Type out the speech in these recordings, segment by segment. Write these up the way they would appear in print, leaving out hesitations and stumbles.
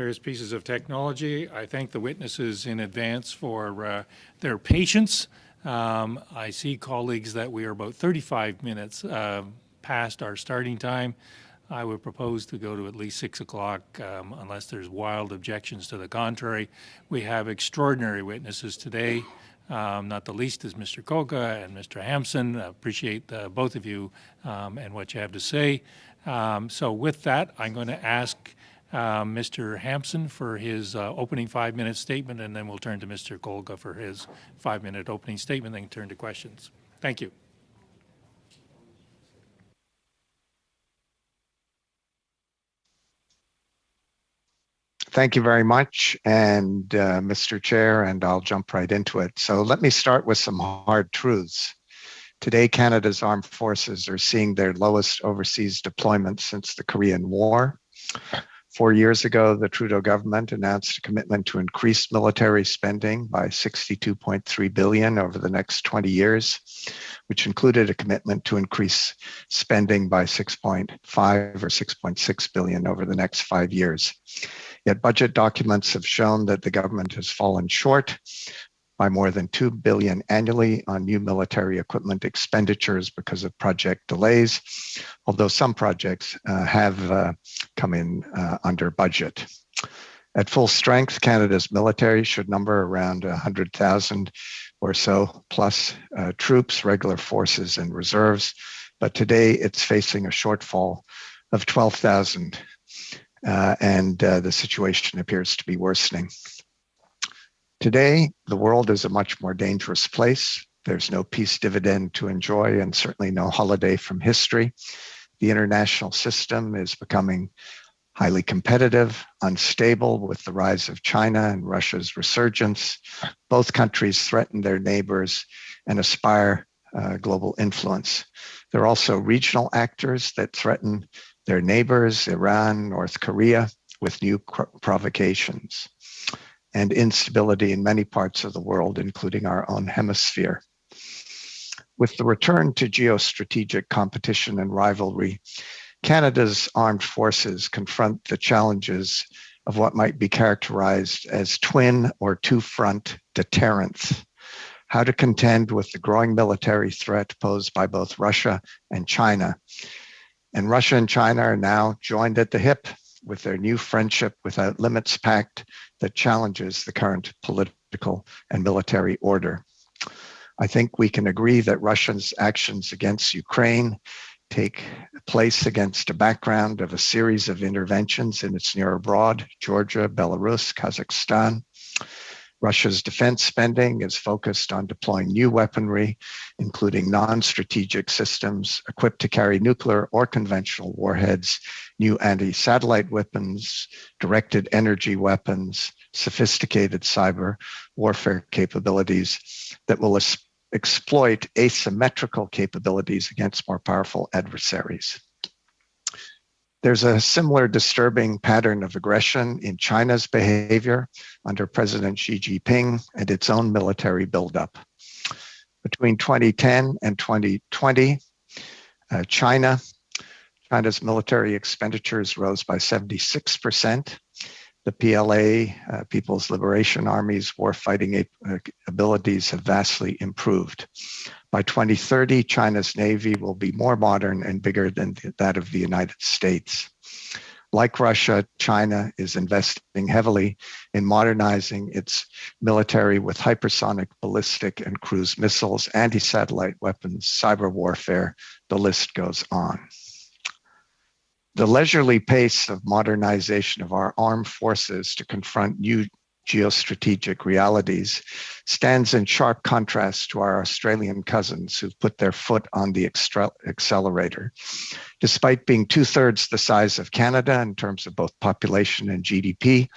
various pieces of technology. I thank the witnesses in advance for their patience. I see, colleagues, that we are about 35 minutes past our starting time. I would propose to go to at least 6 o'clock unless there's wild objections to the contrary. We have extraordinary witnesses today. Not the least is Mr. Colga and Mr. Hampson. I appreciate both of you and what you have to say. So with that, I'm going to ask Mr. Hampson for his opening 5-minute statement, and then we'll turn to Mr. Colga for his 5-minute opening statement, then turn to questions. Thank you. Thank you very much, and Mr. Chair, and I'll jump right into it. So let me start with some hard truths. Today, Canada's armed forces are seeing their lowest overseas deployment since the Korean War. 4 years ago, the Trudeau government announced a commitment to increase military spending by $62.3 billion over the next 20 years, which included a commitment to increase spending by $6.5 or $6.6 billion over the next 5 years. Yet budget documents have shown that the government has fallen short by more than $2 billion annually on new military equipment expenditures because of project delays, although some projects have come in under budget. At full strength, Canada's military should number around 100,000 or so plus troops, regular forces, and reserves, but today it's facing a shortfall of 12,000. And the situation appears to be worsening. Today, the world is a much more dangerous place. There's no peace dividend to enjoy and certainly no holiday from history. The international system is becoming highly competitive, unstable with the rise of China and Russia's resurgence. Both countries threaten their neighbors and aspire global influence. There are also regional actors that threaten their neighbors, Iran, North Korea, with new provocations, and instability in many parts of the world, including our own hemisphere. With the return to geostrategic competition and rivalry, Canada's armed forces confront the challenges of what might be characterized as twin or two-front deterrence. How to contend with the growing military threat posed by both Russia and China. And Russia and China are now joined at the hip with their new Friendship Without Limits pact that challenges the current political and military order. I think we can agree that Russia's actions against Ukraine take place against a background of a series of interventions in its near abroad, Georgia, Belarus, Kazakhstan. Russia's defense spending is focused on deploying new weaponry, including non-strategic systems equipped to carry nuclear or conventional warheads, new anti-satellite weapons, directed energy weapons, sophisticated cyber warfare capabilities that will exploit asymmetrical capabilities against more powerful adversaries. There's a similar disturbing pattern of aggression in China's behavior under President Xi Jinping and its own military buildup. Between 2010 and 2020, China's military expenditures rose by 76%. The PLA, People's Liberation Army's warfighting abilities have vastly improved. By 2030, China's Navy will be more modern and bigger than that of the United States. Like Russia, China is investing heavily in modernizing its military with hypersonic, ballistic, and cruise missiles, anti-satellite weapons, cyber warfare, the list goes on. The leisurely pace of modernization of our armed forces to confront new geostrategic realities stands in sharp contrast to our Australian cousins who've put their foot on the accelerator. Despite being 2/3 the size of Canada in terms of both population and GDP,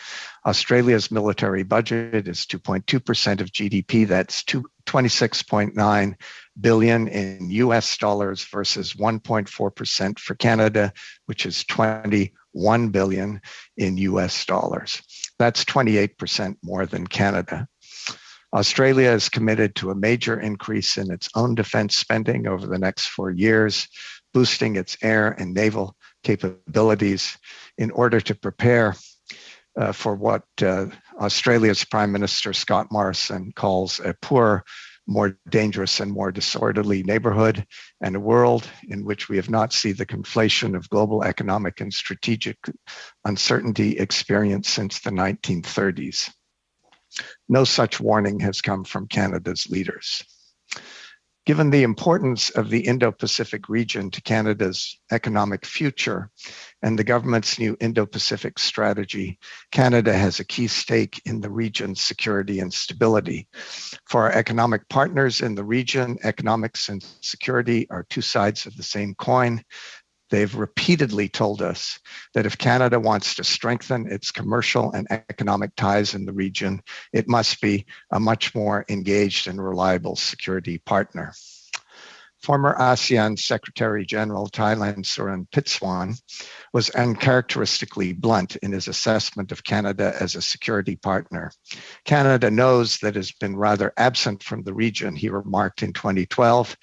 Australia's military budget is 2.2% of GDP. That's $26.9 billion in US dollars versus 1.4% for Canada, which is $21 billion in US dollars. That's 28% more than Canada. Australia is committed to a major increase in its own defense spending over the next 4 years, boosting its air and naval capabilities in order to prepare for what Australia's Prime Minister Scott Morrison calls a poor, more dangerous, and more disorderly neighborhood, and a world in which we have not seen the conflation of global economic and strategic uncertainty experienced since the 1930s. No such warning has come from Canada's leaders. Given the importance of the Indo-Pacific region to Canada's economic future and the government's new Indo-Pacific strategy, Canada has a key stake in the region's security and stability. For our economic partners in the region, economics and security are two sides of the same coin. They've repeatedly told us that if Canada wants to strengthen its commercial and economic ties in the region, it must be a much more engaged and reliable security partner. Former ASEAN Secretary General Thailand Surin Pitsuwan was uncharacteristically blunt in his assessment of Canada as a security partner. Canada knows that it has been rather absent from the region, he remarked in 2012.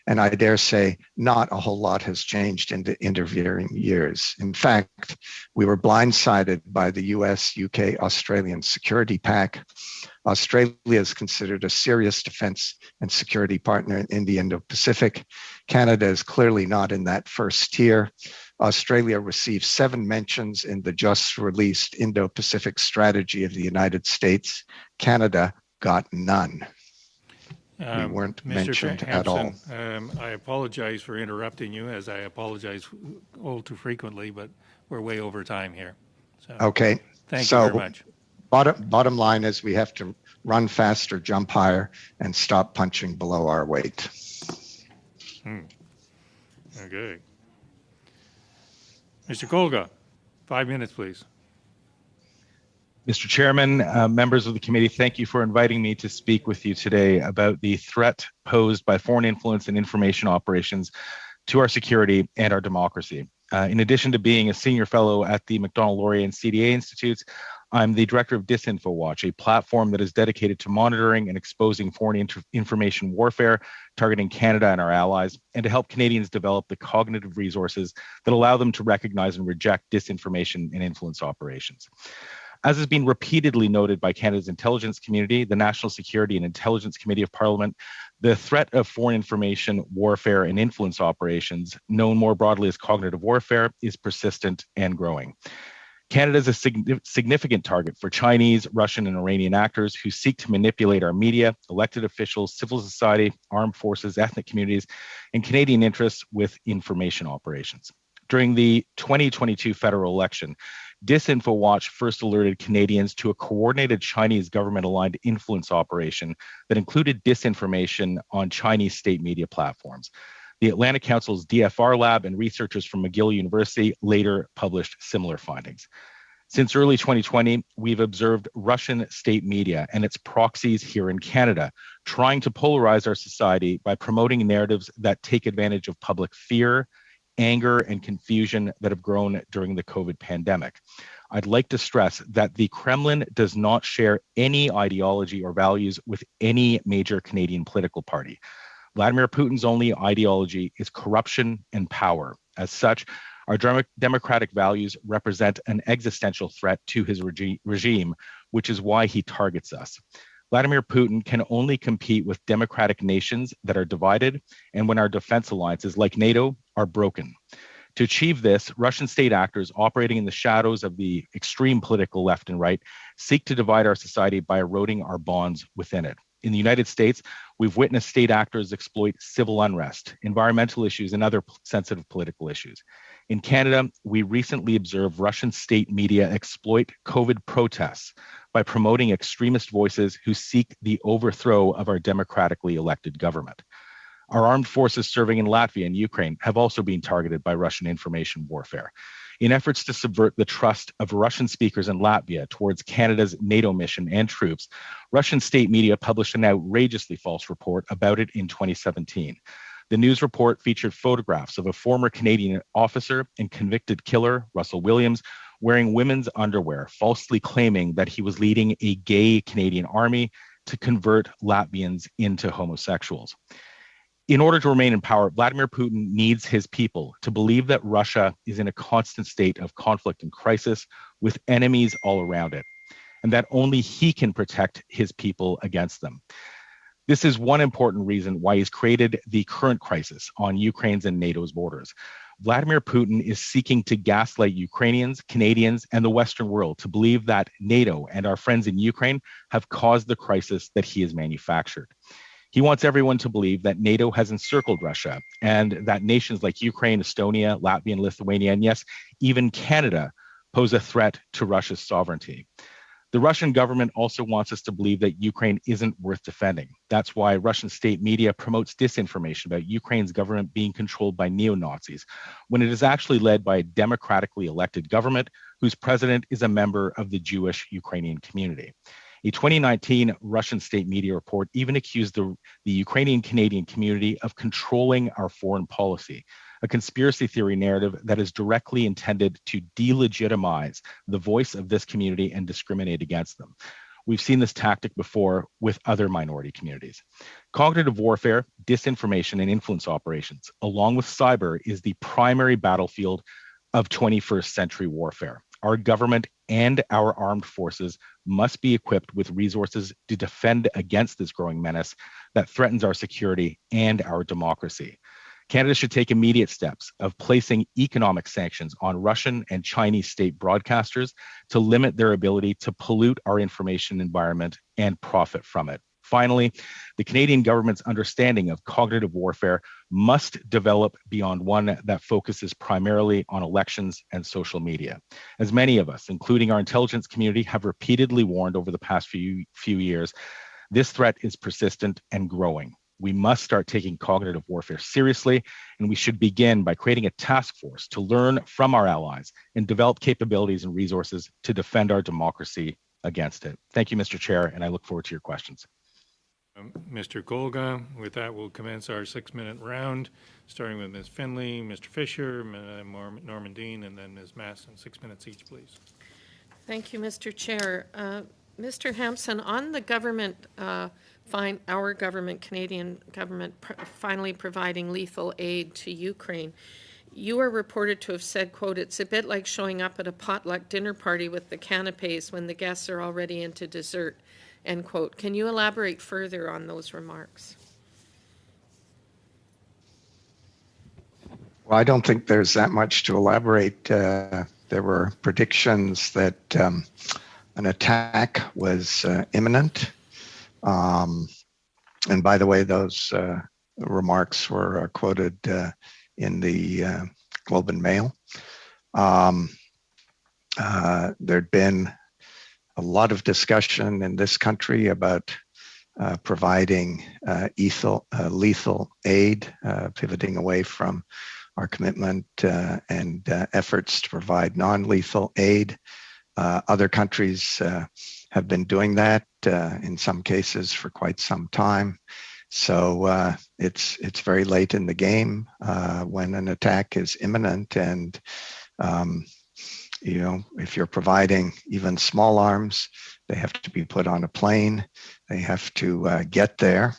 And I dare say not a whole lot has changed in the intervening years. In fact, we were blindsided by the US, UK, Australian security pact. Australia is considered a serious defense and security partner in the Indo-Pacific. Canada is clearly not in that first tier. Australia received 7 mentions in the just released Indo-Pacific strategy of the United States. Canada got none. We weren't mentioned at all. I apologize for interrupting you, as I apologize all too frequently, but we're way over time here. So, okay. Thank you very much. Bottom line is we have to run faster, jump higher, and stop punching below our weight. Okay. Mr. Kolga, 5 minutes, please. Mr. Chairman, members of the committee, thank you for inviting me to speak with you today about the threat posed by foreign influence and information operations to our security and our democracy. In addition to being a senior fellow at the Macdonald-Laurier and CDA Institutes, I'm the director of DisinfoWatch, a platform that is dedicated to monitoring and exposing foreign information warfare targeting Canada and our allies, and to help Canadians develop the cognitive resources that allow them to recognize and reject disinformation and influence operations. As has been repeatedly noted by Canada's intelligence community, the National Security and Intelligence Committee of Parliament, the threat of foreign information warfare and influence operations, known more broadly as cognitive warfare, is persistent and growing. Canada is a significant target for Chinese, Russian, and Iranian actors who seek to manipulate our media, elected officials, civil society, armed forces, ethnic communities, and Canadian interests with information operations. During the 2022 federal election, DisinfoWatch first alerted Canadians to a coordinated Chinese government-aligned influence operation that included disinformation on Chinese state media platforms. The Atlantic Council's DFR lab and researchers from McGill University later published similar findings. Since early 2020, we've observed Russian state media and its proxies here in Canada trying to polarize our society by promoting narratives that take advantage of public fear, anger, and confusion that have grown during the COVID pandemic. I'd like to stress that the Kremlin does not share any ideology or values with any major Canadian political party. Vladimir Putin's only ideology is corruption and power. As such, our democratic values represent an existential threat to his regime, which is why he targets us. Vladimir Putin can only compete with democratic nations that are divided and when our defense alliances, like NATO, are broken. To achieve this, Russian state actors operating in the shadows of the extreme political left and right seek to divide our society by eroding our bonds within it. In the United States, we've witnessed state actors exploit civil unrest, environmental issues, and other sensitive political issues. In Canada, we recently observed Russian state media exploit COVID protests by promoting extremist voices who seek the overthrow of our democratically elected government. Our armed forces serving in Latvia and Ukraine have also been targeted by Russian information warfare. In efforts to subvert the trust of Russian speakers in Latvia towards Canada's NATO mission and troops, Russian state media published an outrageously false report about it in 2017. The news report featured photographs of a former Canadian officer and convicted killer, Russell Williams, wearing women's underwear, falsely claiming that he was leading a gay Canadian army to convert Latvians into homosexuals. In order to remain in power, Vladimir Putin needs his people to believe that Russia is in a constant state of conflict and crisis with enemies all around it, and that only he can protect his people against them. This is one important reason why he's created the current crisis on Ukraine's and NATO's borders. Vladimir Putin is seeking to gaslight Ukrainians, Canadians, and the Western world to believe that NATO and our friends in Ukraine have caused the crisis that he has manufactured. He wants everyone to believe that NATO has encircled Russia and that nations like Ukraine, Estonia, Latvia, and Lithuania, and yes, even Canada, pose a threat to Russia's sovereignty. The Russian government also wants us to believe that Ukraine isn't worth defending. That's why Russian state media promotes disinformation about Ukraine's government being controlled by neo-Nazis, when it is actually led by a democratically elected government whose president is a member of the Jewish Ukrainian community. A 2019 Russian state media report even accused the Ukrainian Canadian community of controlling our foreign policy, a conspiracy theory narrative that is directly intended to delegitimize the voice of this community and discriminate against them. We've seen this tactic before with other minority communities. Cognitive warfare, disinformation, and influence operations, along with cyber, is the primary battlefield of 21st century warfare. Our government and our armed forces must be equipped with resources to defend against this growing menace that threatens our security and our democracy. Canada should take immediate steps of placing economic sanctions on Russian and Chinese state broadcasters to limit their ability to pollute our information environment and profit from it. Finally, the Canadian government's understanding of cognitive warfare must develop beyond one that focuses primarily on elections and social media. As many of us, including our intelligence community, have repeatedly warned over the past few years, this threat is persistent and growing. We must start taking cognitive warfare seriously, and we should begin by creating a task force to learn from our allies and develop capabilities and resources to defend our democracy against it. Thank you, Mr. Chair, and I look forward to your questions. Mr. Golga, with that, we'll commence our 6-minute round, starting with Ms. Finley, Mr. Fisher, Norman Dean, and then Ms. Masson. 6 minutes each, please. Thank you, Mr. Chair. Mr. Hampson, on the government, our government, Canadian government, finally providing lethal aid to Ukraine, you are reported to have said, quote, "It's a bit like showing up at a potluck dinner party with the canapes when the guests are already into dessert," end quote. Can you elaborate further on those remarks? Well, I don't think there's that much to elaborate. There were predictions that an attack was imminent. And by the way, those remarks were quoted in the Globe and Mail. There'd been a lot of discussion in this country about providing lethal aid, pivoting away from our commitment and efforts to provide non-lethal aid. Other countries have been doing that in some cases for quite some time. So it's very late in the game when an attack is imminent, and if you're providing even small arms, they have to be put on a plane. They have to get there.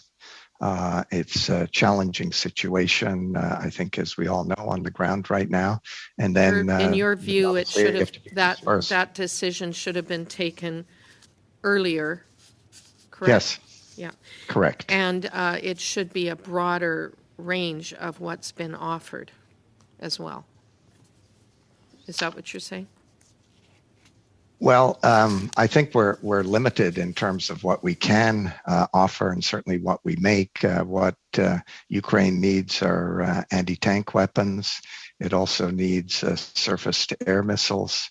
It's a challenging situation, I think, as we all know, on the ground right now. And then, in your view, it should have that decision should have been taken earlier, correct? Yes. Yeah. Correct. And it should be a broader range of what's been offered as well. Is that what you're saying? Well, I think we're limited in terms of what we can offer, and certainly what we make. What Ukraine needs are anti-tank weapons. It also needs surface-to-air missiles.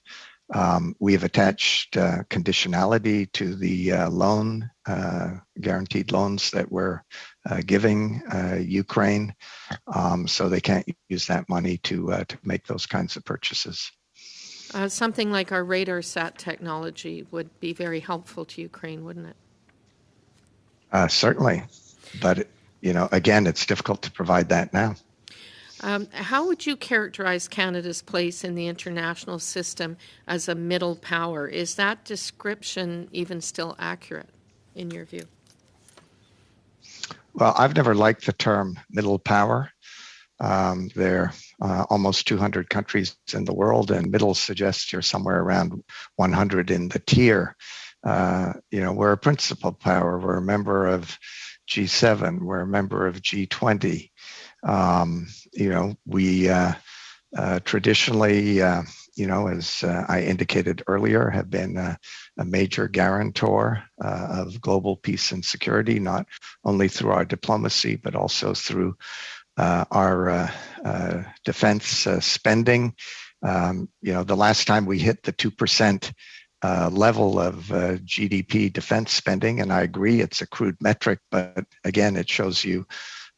We have attached conditionality to the loan, guaranteed loans that we're giving Ukraine, so they can't use that money to make those kinds of purchases. Something like our RadarSat technology would be very helpful to Ukraine, wouldn't it? Certainly, but again, it's difficult to provide that now. How would you characterize Canada's place in the international system as a middle power? Is that description even still accurate, in your view? Well, I've never liked the term middle power. There are almost 200 countries in the world, and middle suggests you're somewhere around 100 in the tier. We're a principal power. We're a member of G7. We're a member of G20. We traditionally, as I indicated earlier, have been a major guarantor of global peace and security, not only through our diplomacy, but also through our defense spending. The last time we hit the 2% level of GDP defense spending, and I agree it's a crude metric, but again, it shows you,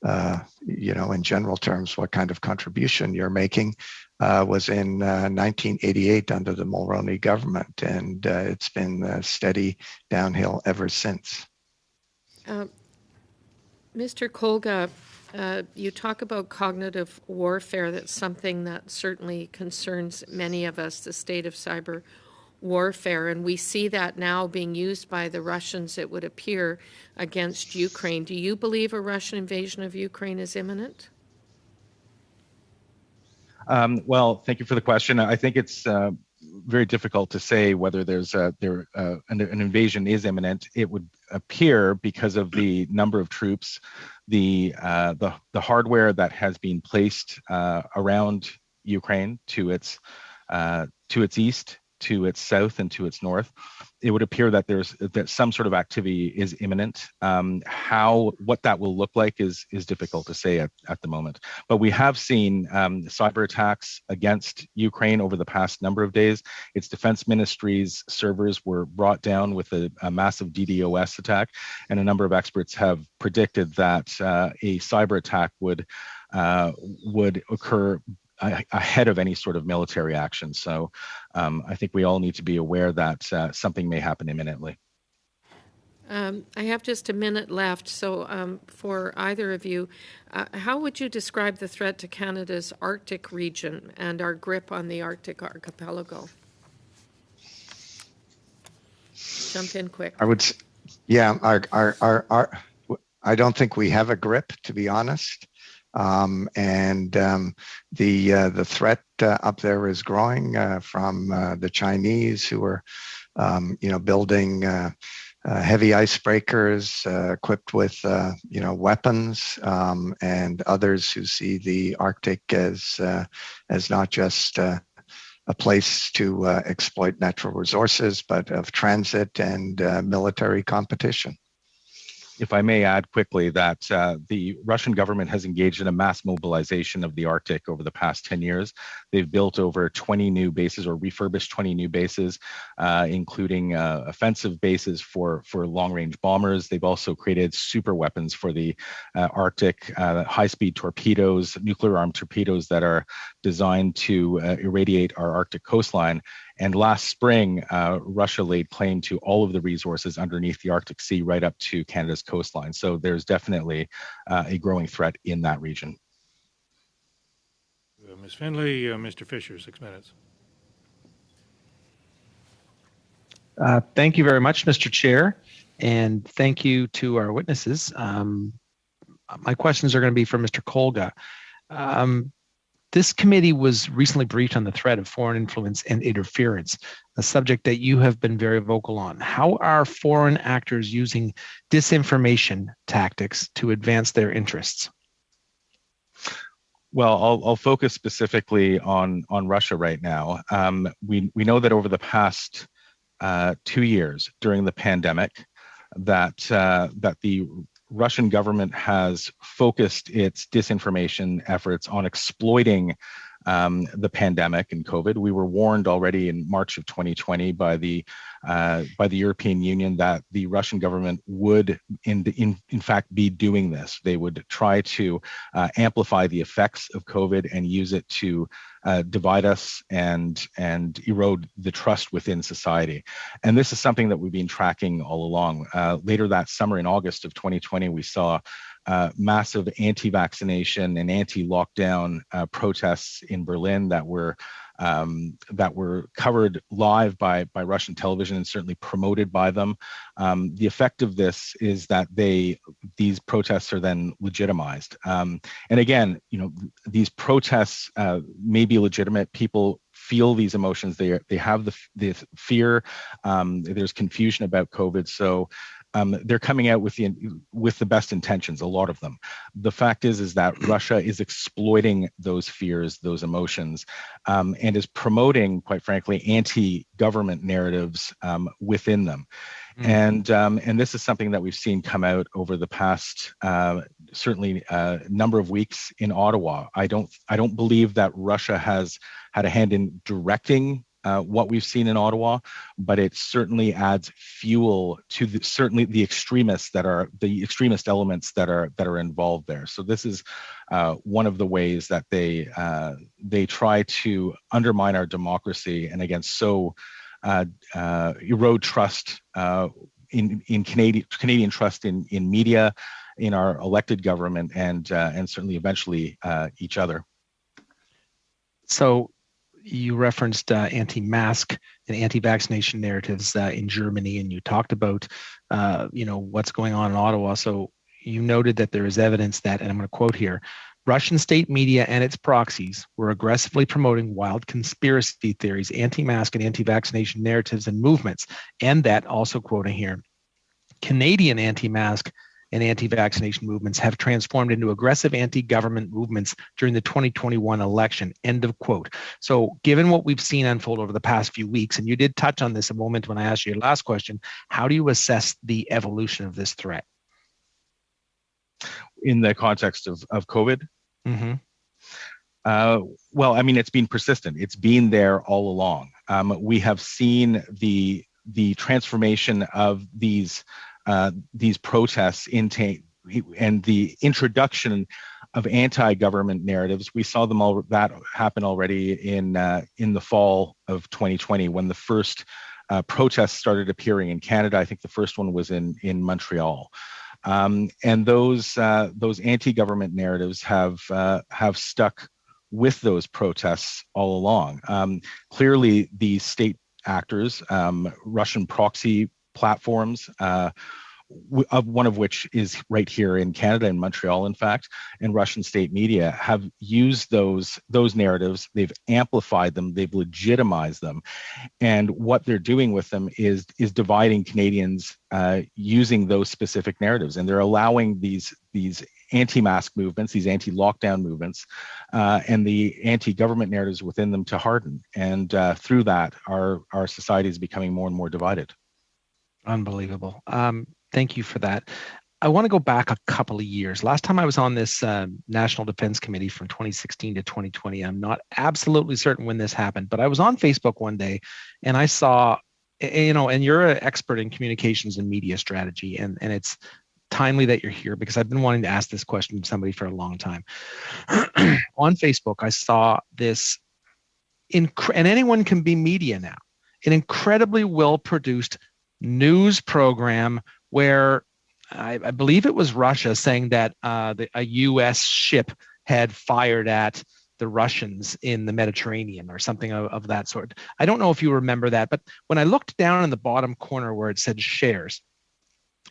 in general terms, what kind of contribution you're making, was in 1988 under the Mulroney government, and it's been steady downhill ever since. Mr. Kolga, you talk about cognitive warfare. That's something that certainly concerns many of us, the state of cyber warfare, and we see that now being used by the Russians, it would appear, against Ukraine. Do you believe a Russian invasion of Ukraine is imminent? Well, thank you for the question. I think it's very difficult to say whether an invasion is imminent. It would appear, because of the number of troops, the hardware that has been placed around Ukraine to its east, to its south, and to its north. It would appear that some sort of activity is imminent. What that will look like is difficult to say at the moment. But we have seen cyber attacks against Ukraine over the past number of days. Its defense ministry's servers were brought down with a massive DDoS attack, and a number of experts have predicted that a cyber attack would occur ahead of any sort of military action. So I think we all need to be aware that something may happen imminently. I have just a minute left, so for either of you, how would you describe the threat to Canada's Arctic region and our grip on the Arctic archipelago? Jump in quick. I would, yeah, I don't think we have a grip, to be honest. The threat up there is growing from the Chinese, who are, building heavy icebreakers equipped with, weapons, and others who see the Arctic as not just a place to exploit natural resources, but of transit and military competition. If I may add quickly that the Russian government has engaged in a mass mobilization of the Arctic over the past 10 years. They've built over 20 new bases, or refurbished 20 new bases, including offensive bases for long-range bombers. They've also created super weapons for the Arctic, high-speed torpedoes, nuclear-armed torpedoes that are designed to irradiate our Arctic coastline. And last spring, Russia laid claim to all of the resources underneath the Arctic Sea right up to Canada's coastline. So there's definitely a growing threat in that region. Ms. Findlay, Mr. Fisher, 6 minutes. Thank you very much, Mr. Chair, and thank you to our witnesses. My questions are going to be for Mr. Kolga. This committee was recently briefed on the threat of foreign influence and interference, a subject that you have been very vocal on. How are foreign actors using disinformation tactics to advance their interests? Well, I'll focus specifically on Russia right now. We know that over the past 2 years during the pandemic, that the Russian government has focused its disinformation efforts on exploiting the pandemic and COVID. We were warned already in March of 2020 by the European Union that the Russian government would, in fact, be doing this. They would try to amplify the effects of COVID and use it to divide us and erode the trust within society. And this is something that we've been tracking all along. Later that summer, in August of 2020, we saw massive anti-vaccination and anti-lockdown protests in Berlin that were covered live by Russian television and certainly promoted by them. The effect of this is that these protests are then legitimized. And again, these protests may be legitimate. People feel these emotions. They have the fear. There's confusion about COVID. So they're coming out with the best intentions, a lot of them. The fact is that Russia is exploiting those fears, those emotions, and is promoting, quite frankly, anti-government narratives within them. And this is something that we've seen come out over the past certainly number of weeks in Ottawa. I don't believe that Russia has had a hand in directing what we've seen in Ottawa, but it certainly adds fuel to the extremist elements that are involved there. So this is one of the ways that they try to undermine our democracy and again erode trust in Canadian trust in media, in our elected government, and certainly eventually each other. So you referenced anti-mask and anti-vaccination narratives in Germany, and you talked about what's going on in Ottawa. So you noted that there is evidence that, and I'm going to quote here, Russian state media and its proxies were aggressively promoting wild conspiracy theories, anti-mask and anti-vaccination narratives and movements, and that, also quoting here, Canadian anti-mask and anti-vaccination movements have transformed into aggressive anti-government movements during the 2021 election, end of quote. So given what we've seen unfold over the past few weeks, and you did touch on this a moment when I asked you your last question, how do you assess the evolution of this threat? In the context of COVID? Mm-hmm. Well, I mean, it's been persistent. It's been there all along. We have seen the transformation of these protests and the introduction of anti-government narratives. We saw that happen already in the fall of 2020 when the first protests started appearing in Canada. I think the first one was in Montreal. And those anti-government narratives have stuck with those protests all along. Clearly, the state actors, Russian proxy platforms, one of which is right here in Canada, in Montreal, in fact, and Russian state media have used those narratives. They've amplified them. They've legitimized them, and what they're doing with them is dividing Canadians using those specific narratives, and they're allowing these anti-mask movements, these anti-lockdown movements, and the anti-government narratives within them to harden, and through that, our society is becoming more and more divided. Unbelievable. Thank you for that. I want to go back a couple of years. Last time I was on this National Defense Committee from 2016 to 2020, I'm not absolutely certain when this happened, but I was on Facebook one day and I saw, and you're an expert in communications and media strategy, and it's timely that you're here because I've been wanting to ask this question to somebody for a long time. On Facebook, I saw this, and anyone can be media now, an incredibly well-produced news program where I believe it was Russia saying that a U.S. ship had fired at the Russians in the Mediterranean or something of that sort. I don't know if you remember that, but when I looked down in the bottom corner where it said shares,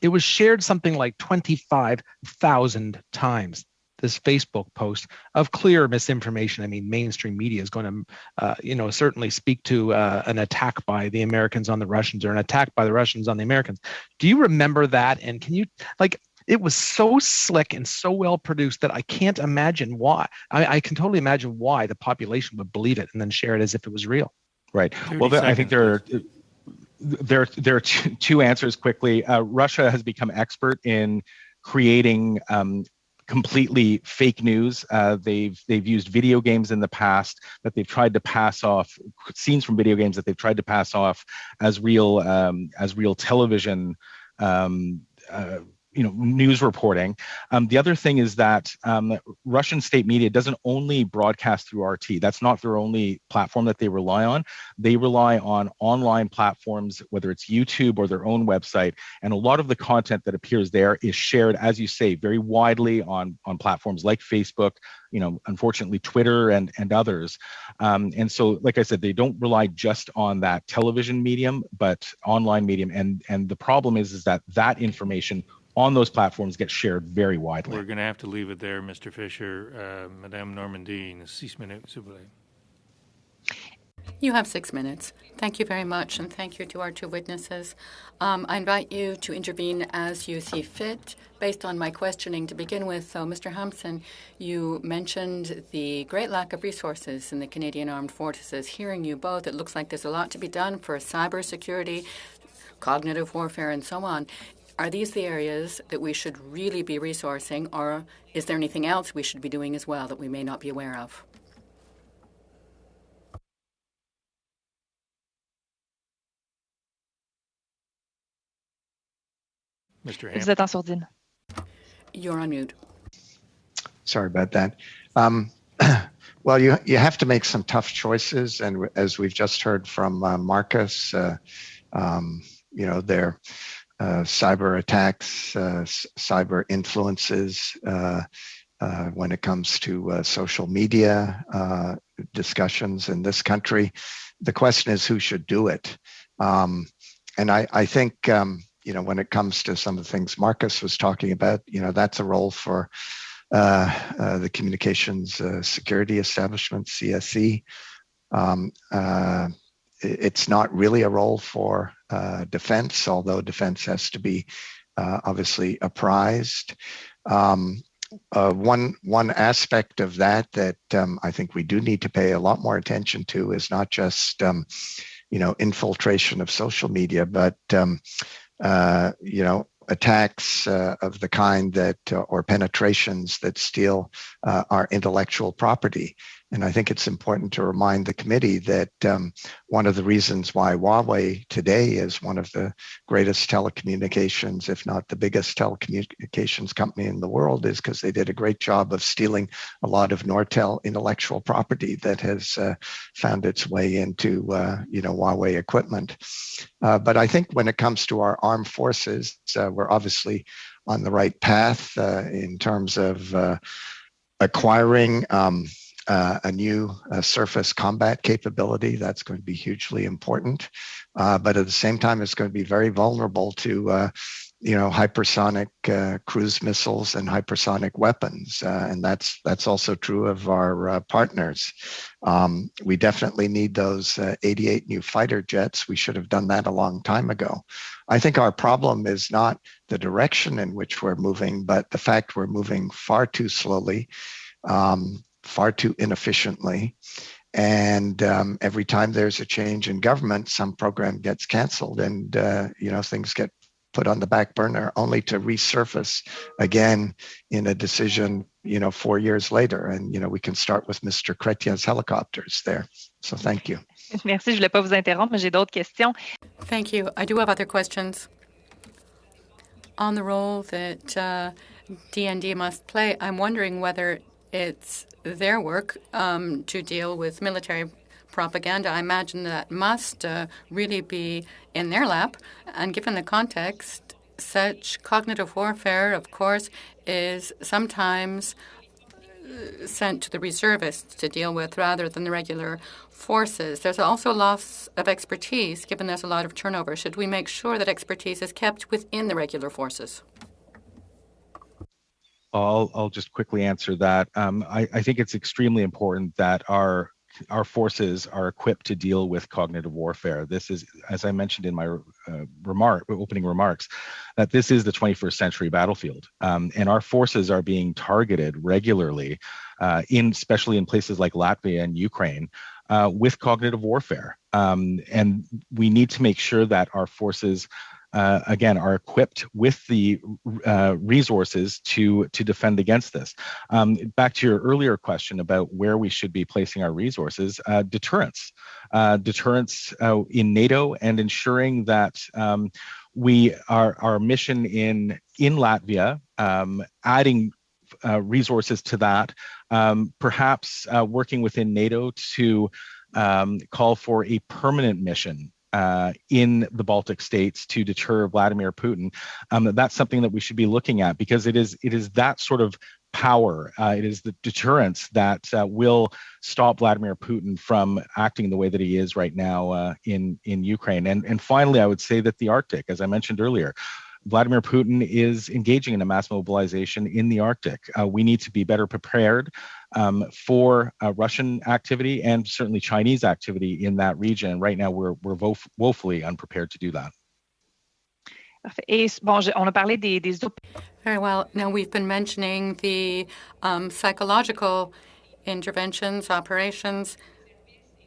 it was shared something like 25,000 times. This Facebook post of clear misinformation. I mean, mainstream media is going to, certainly speak to an attack by the Americans on the Russians or an attack by the Russians on the Americans. Do you remember that? And can you, it was so slick and so well produced that I can't imagine why. I can totally imagine why the population would believe it and then share it as if it was real. Right. Well, I think there are two answers quickly. Russia has become expert in creating completely fake news. They've used video games in the past that they've tried to pass off, scenes from video games that they've tried to pass off as real television news reporting. The other thing is that Russian state media doesn't only broadcast through RT. That's not their only platform that they rely on. They rely on online platforms, whether it's YouTube or their own website. And a lot of the content that appears there is shared, as you say, very widely on platforms like Facebook, unfortunately, Twitter and others. And so, like I said, they don't rely just on that television medium, but online medium. And the problem is that information on those platforms get shared very widely. We're going to have to leave it there, Mr. Fisher. Madame Normandie, 6 minutes, s'il vous plaît. You have 6 minutes. Thank you very much, and thank you to our two witnesses. I invite you to intervene as you see fit. Based on my questioning to begin with, so Mr. Hampson, you mentioned the great lack of resources in the Canadian Armed Forces. Hearing you both, it looks like there's a lot to be done for cybersecurity, cognitive warfare, and so on. Are these the areas that we should really be resourcing, or is there anything else we should be doing as well that we may not be aware of? Mr. Vous êtes en sourdine. You're on mute. Sorry about that. Well, you have to make some tough choices, and as we've just heard from Marcus, their cyber attacks, cyber influences when it comes to social media discussions in this country. The question is who should do it, and I think when it comes to some of the things Marcus was talking about, that's a role for the Communications Security Establishment, CSE. It's not really a role for defense, although defense has to be obviously apprised. One aspect of that I think we do need to pay a lot more attention to is not just infiltration of social media, but attacks of the kind that or penetrations that steal our intellectual property. And I think it's important to remind the committee that one of the reasons why Huawei today is one of the greatest telecommunications, if not the biggest telecommunications company in the world, is because they did a great job of stealing a lot of Nortel intellectual property that has found its way into Huawei equipment. But I think when it comes to our armed forces, we're obviously on the right path in terms of acquiring a new surface combat capability. That's going to be hugely important. But at the same time, it's going to be very vulnerable to, hypersonic cruise missiles and hypersonic weapons. And that's also true of our partners. We definitely need those 88 new fighter jets. We should have done that a long time ago. I think our problem is not the direction in which we're moving, but the fact we're moving far too slowly, far too inefficiently. And every time there's a change in government, some program gets canceled and, things get put on the back burner only to resurface again in a decision, 4 years later. And, we can start with Mr. Chrétien's helicopters there. So thank you. Merci, je ne voulais pas vous interrompre, mais j'ai d'autres questions. Thank you. I do have other questions. On the role that DND must play, I'm wondering whether it's their work to deal with military propaganda. I imagine that must really be in their lap. And given the context, such cognitive warfare, of course, is sometimes sent to the reservists to deal with rather than the regular forces. There's also loss of expertise, given there's a lot of turnover. Should we make sure that expertise is kept within the regular forces? I'll just quickly answer that. I think it's extremely important that our forces are equipped to deal with cognitive warfare. This is, as I mentioned in my opening remarks, that this is the 21st century battlefield, and our forces are being targeted regularly, especially in places like Latvia and Ukraine, with cognitive warfare. And we need to make sure that our forces again, are equipped with the resources to defend against this. Back to your earlier question about where we should be placing our resources, deterrence in NATO, and ensuring that our mission in Latvia, adding resources to that, perhaps working within NATO to call for a permanent mission in the Baltic states to deter Vladimir Putin. That's something that we should be looking at, because it is that sort of power, it is the deterrence that will stop Vladimir Putin from acting the way that he is right now in Ukraine. And finally, I would say that the Arctic, as I mentioned earlier, Vladimir Putin is engaging in a mass mobilization in the Arctic. We need to be better prepared for Russian activity and certainly Chinese activity in that region. Right now, we're woefully unprepared to do that. Parfait. Et bon, on a parlé des Very well. Now, we've been mentioning the psychological interventions, operations,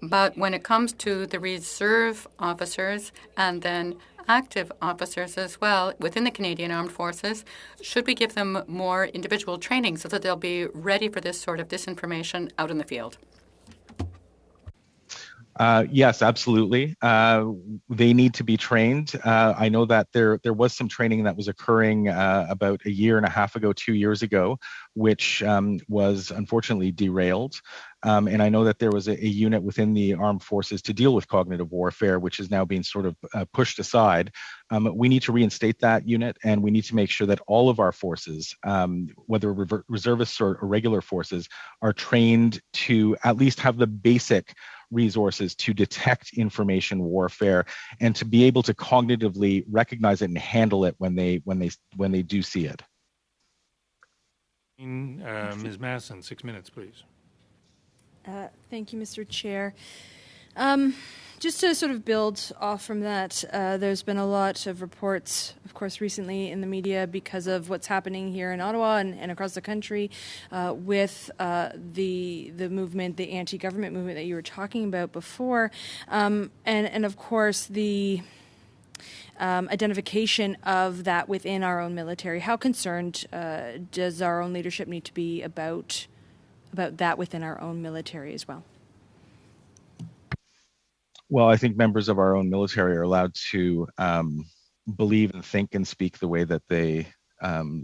but when it comes to the reserve officers and then active officers as well within the Canadian Armed Forces, should we give them more individual training so that they'll be ready for this sort of disinformation out in the field? Yes, absolutely. They need to be trained. I know that there was some training that was occurring about a year and a half ago, 2 years ago, which was unfortunately derailed. And I know that there was a unit within the armed forces to deal with cognitive warfare, which is now being sort of pushed aside. We need to reinstate that unit, and we need to make sure that all of our forces, whether reservists or regular forces, are trained to at least have the basic resources to detect information warfare and to be able to cognitively recognize it and handle it when they do see it. Ms. Masson, 6 minutes, please. Thank you, Mr. Chair. Just to sort of build off from that, there's been a lot of reports, of course, recently in the media because of what's happening here in Ottawa and across the country with the movement, the anti-government movement that you were talking about before, and of course the identification of that within our own military. How concerned does our own leadership need to be about that within our own military as well? Well, I think members of our own military are allowed to believe and think and speak the way that they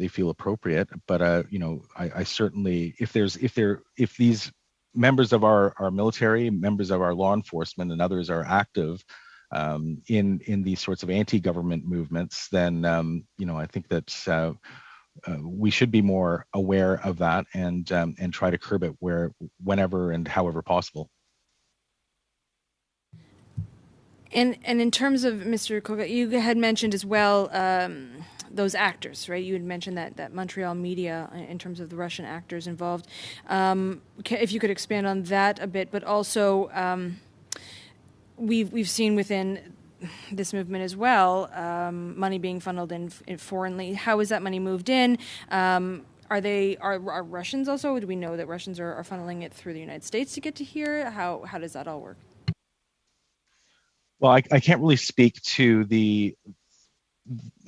feel appropriate. But I certainly, if these members of our military, members of our law enforcement, and others are active in these sorts of anti-government movements, then I think that we should be more aware of that and try to curb it whenever and however possible. And in terms of Mr. Koga, you had mentioned as well those actors, right? You had mentioned that Montreal media in terms of the Russian actors involved. If you could expand on that a bit, but also we've seen within this movement as well money being funneled in foreignly. How is that money moved in? Are Russians also? Do we know that Russians are funneling it through the United States to get to here? How does that all work? Well, I can't really speak to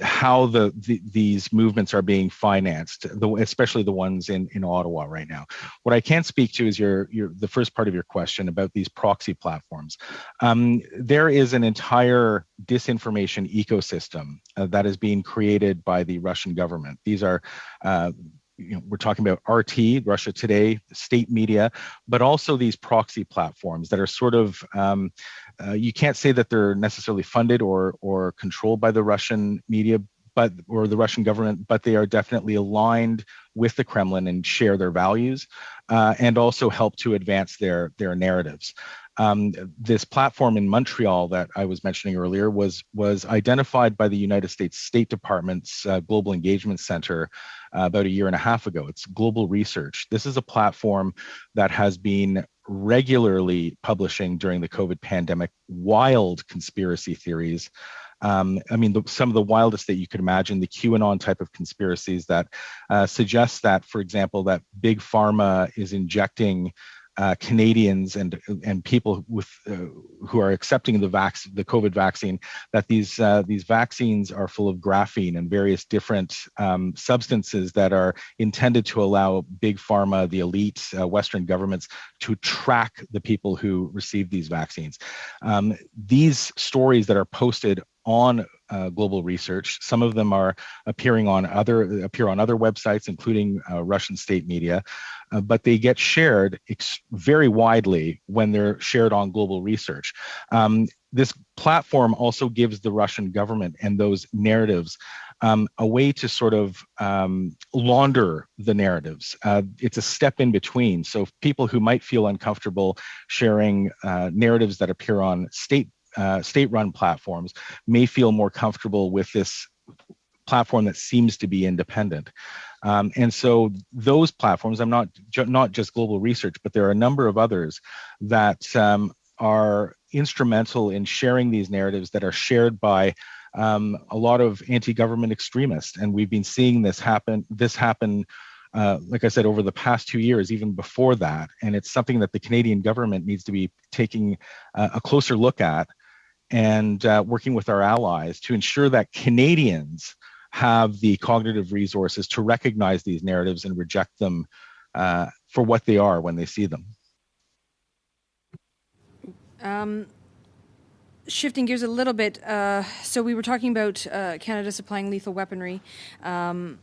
how these movements are being financed, especially the ones in Ottawa right now. What I can speak to is the first part of your question about these proxy platforms. There is an entire disinformation ecosystem that is being created by the Russian government. These are we're talking about RT, Russia Today, state media, but also these proxy platforms that are sort of, you can't say that they're necessarily funded or controlled by the Russian media, or the Russian government, but they are definitely aligned with the Kremlin and share their values, and also help to advance their narratives. This platform in Montreal that I was mentioning earlier was identified by the United States State Department's Global Engagement Center about a year and a half ago. It's Global Research. This is a platform that has been regularly publishing during the COVID pandemic wild conspiracy theories. Some of the wildest that you could imagine, the QAnon type of conspiracies that suggest that, for example, that Big Pharma is injecting Canadians and people with who are accepting the COVID vaccine, that these vaccines are full of graphene and various different substances that are intended to allow big pharma, the elite, Western governments to track the people who receive these vaccines. These stories that are posted on Global Research, some of them appear on other websites, including Russian state media, but they get shared very widely when they're shared on Global Research. This platform also gives the Russian government and those narratives a way to sort of launder the narratives. It's a step in between. So people who might feel uncomfortable sharing narratives that appear on state-run platforms may feel more comfortable with this platform that seems to be independent. And so those platforms, I'm not just Global Research, but there are a number of others that are instrumental in sharing these narratives that are shared by a lot of anti-government extremists. And we've been seeing this happen, like I said, over the past 2 years, even before that. And it's something that the Canadian government needs to be taking a closer look at and working with our allies to ensure that Canadians have the cognitive resources to recognize these narratives and reject them for what they are when they see them. Shifting gears a little bit, so we were talking about Canada supplying lethal weaponry. And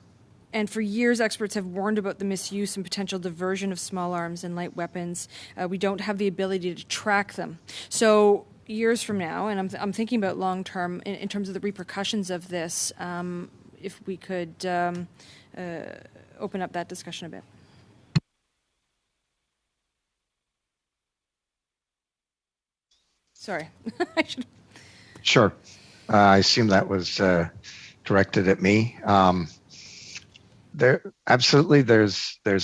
for years, experts have warned about the misuse and potential diversion of small arms and light weapons. We don't have the ability to track them. So years from now, and I'm thinking about long term in terms of the repercussions of this, if we could open up that discussion a bit. Sorry. Sure. I assume that was directed at me. There's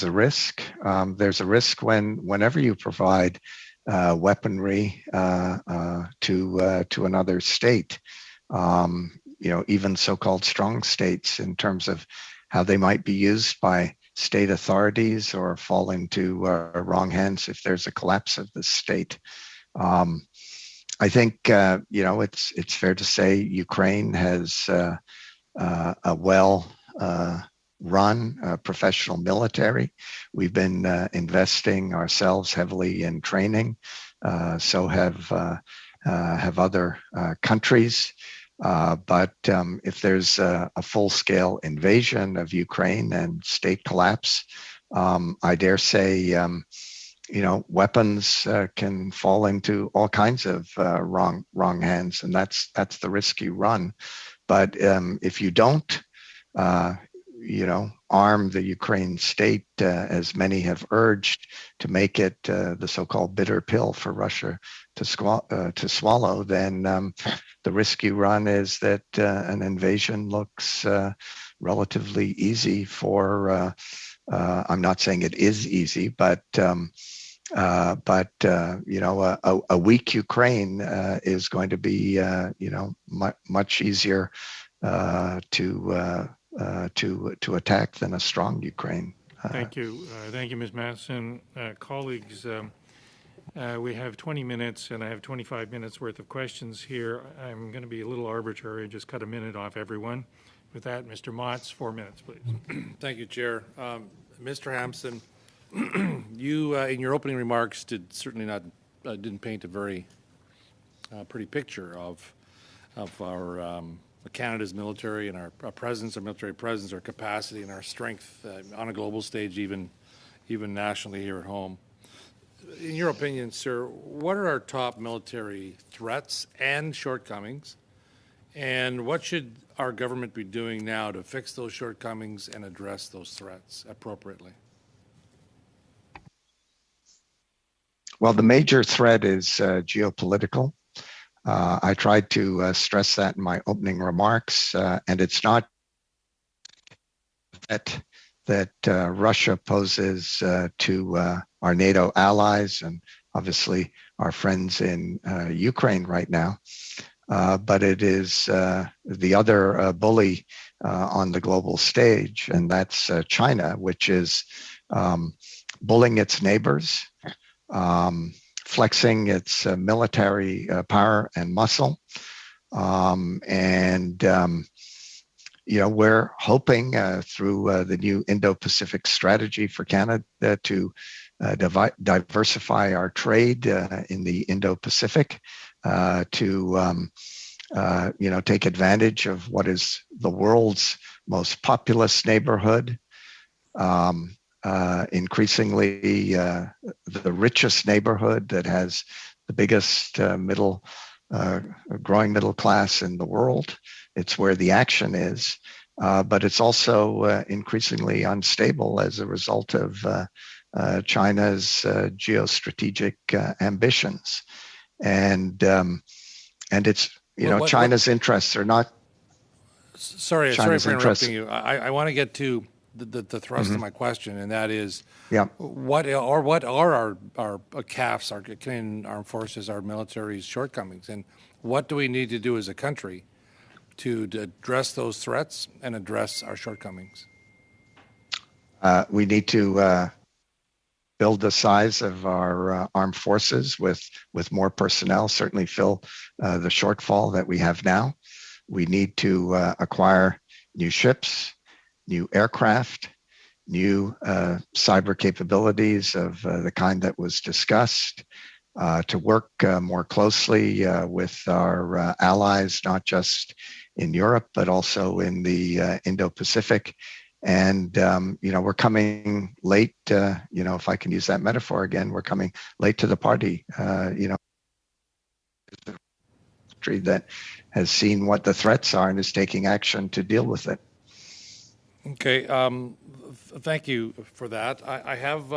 a risk. There's a risk whenever you provide weaponry to another state. Even so-called strong states, in terms of how they might be used by state authorities or fall into wrong hands if there's a collapse of the state. I think it's fair to say Ukraine has a well run professional military. We've been investing ourselves heavily in training. So have other countries. But if there's a full-scale invasion of Ukraine and state collapse, I dare say, weapons can fall into all kinds of wrong hands, and that's the risk you run. But if you don't, arm the Ukraine state, as many have urged, to make it the so-called bitter pill for Russia to swallow, then the risk you run is that an invasion looks relatively easy for. I'm not saying it is easy, but a weak Ukraine is going to be much easier to attack than a strong Ukraine. Thank you, Ms. Matheson. Colleagues, we have 20 minutes, and I have 25 minutes worth of questions here. I'm going to be a little arbitrary and just cut a minute off everyone. With that, Mr. Motz, 4 minutes, please. Thank you, Chair. Mr. Hampson, you, in your opening remarks, didn't paint a very pretty picture of our Canada's military and our presence, our military presence, our capacity, and our strength on a global stage, even nationally here at home. In your opinion, sir, what are our top military threats and shortcomings, and what should our government be doing now to fix those shortcomings and address those threats appropriately? Well, the major threat is geopolitical. I tried to stress that in my opening remarks, and it's not that Russia poses to our NATO allies and obviously our friends in Ukraine right now, but it is the other bully on the global stage, and that's China, which is bullying its neighbors, flexing its military power and muscle. We're hoping through the new Indo-Pacific strategy for Canada to diversify our trade in the Indo-Pacific, to take advantage of what is the world's most populous neighborhood, increasingly the richest neighborhood that has the biggest growing middle class in the world. It's where the action is, but it's also increasingly unstable as a result of China's geostrategic ambitions, and it's China's interests are not. Sorry for interrupting you. I want to get to the thrust of my question, and that is, what are our CAF's, our Canadian Armed Forces, our military's shortcomings, and what do we need to do as a country to address those threats and address our shortcomings? We need to build the size of our armed forces with more personnel, certainly fill the shortfall that we have now. We need to acquire new ships, new aircraft, new cyber capabilities of the kind that was discussed, to work more closely with our allies, not just in Europe, but also in the Indo-Pacific. And, we're coming late, if I can use that metaphor again, we're coming late to the party, country that has seen what the threats are and is taking action to deal with it. Okay, thank you for that. I have,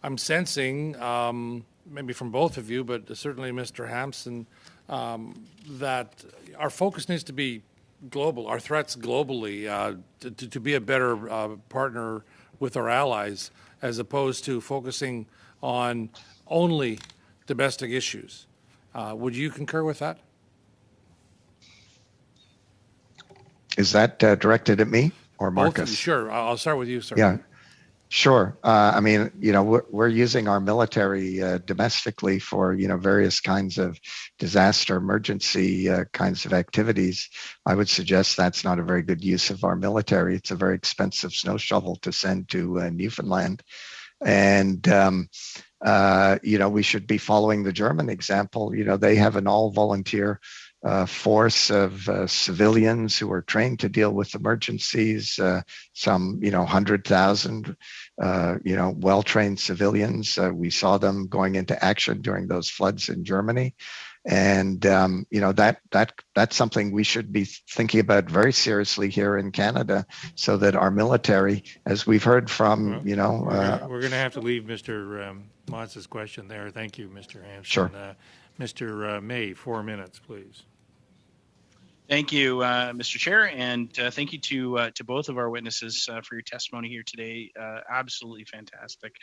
I'm sensing, maybe from both of you, but certainly Mr. Hampson, that our focus needs to be global, our threats globally, to be a better partner with our allies, as opposed to focusing on only domestic issues. Would you concur with that? Is that directed at me or Marcus? Both of you, sure. I'll start with you, sir. Yeah, sure. We're using our military domestically for, various kinds of disaster emergency kinds of activities. I would suggest that's not a very good use of our military. It's a very expensive snow shovel to send to Newfoundland. And, we should be following the German example. They have an all-volunteer force of civilians who are trained to deal with emergencies, some 100,000 well-trained civilians. We saw them going into action during those floods in Germany, and that's something we should be thinking about very seriously here in Canada, so that our military, as we've heard from we're going to have to leave Mr. Motz's question there. Thank you, Mr. Hampson. Sure. Mr. May, 4 minutes, please. Thank you, Mr. Chair, and thank you to both of our witnesses for your testimony here today. Absolutely fantastic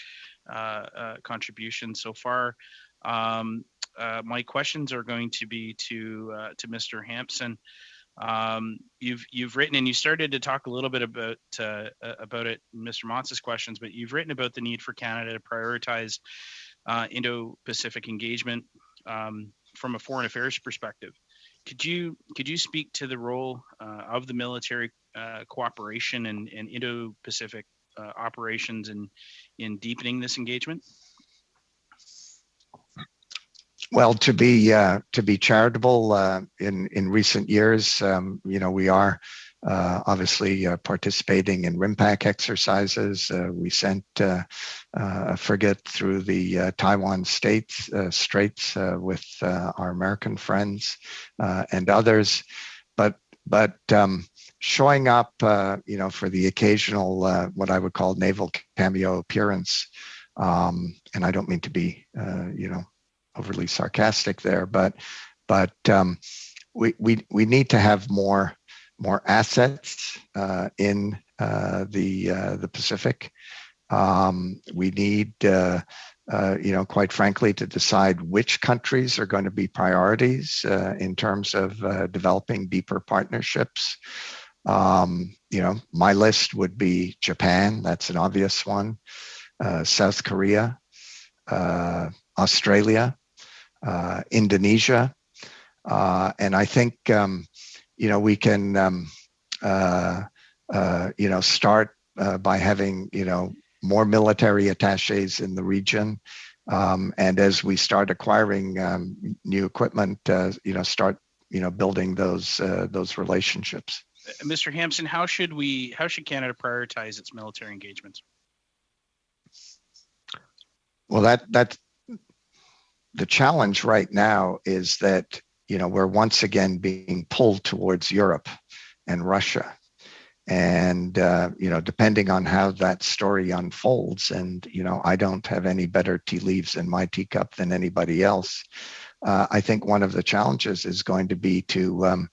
contribution so far. My questions are going to be to Mr. Hampson. You've written, and you started to talk a little bit about it in Mr. Motz's questions, but you've written about the need for Canada to prioritize Indo-Pacific engagement from a foreign affairs perspective. Could you speak to the role of the military cooperation and Indo-Pacific operations in deepening this engagement? Well, to be charitable, in recent years, we are obviously participating in RIMPAC exercises. We sent a frigate through the Taiwan Straits with our American friends and others, but showing up, for the occasional what I would call naval cameo appearance, and I don't mean to be, overly sarcastic there, but we need to have more assets in the Pacific. We need, quite frankly, to decide which countries are going to be priorities in terms of developing deeper partnerships. My list would be Japan. That's an obvious one. South Korea. Australia, Indonesia. And I think, we can, start by having, more military attaches in the region. And as we start acquiring new equipment, start, building those relationships. Mr. Hampson, how should Canada prioritize its military engagements? Well, that's the challenge right now is that, we're once again being pulled towards Europe and Russia. And, depending on how that story unfolds, and, I don't have any better tea leaves in my teacup than anybody else. I think one of the challenges is going to be to,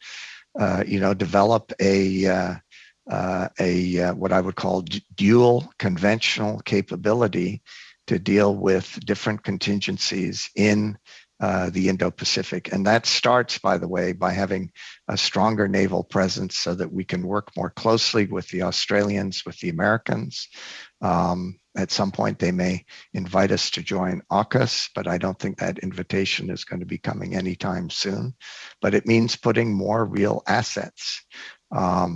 develop a what I would call dual conventional capability to deal with different contingencies in the Indo-Pacific. And that starts, by the way, by having a stronger naval presence so that we can work more closely with the Australians, with the Americans. At some point, they may invite us to join AUKUS, but I don't think that invitation is going to be coming anytime soon. But it means putting more real assets. At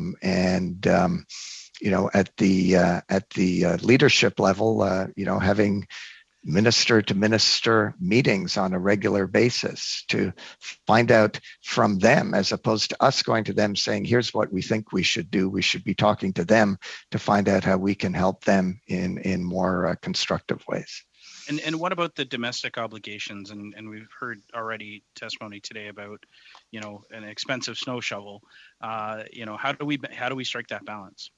the leadership level, having minister to minister meetings on a regular basis to find out from them, as opposed to us going to them saying, here's what we think we should do. We should be talking to them to find out how we can help them in more constructive ways. And what about the domestic obligations? And we've heard already testimony today about, an expensive snow shovel. How do we strike that balance?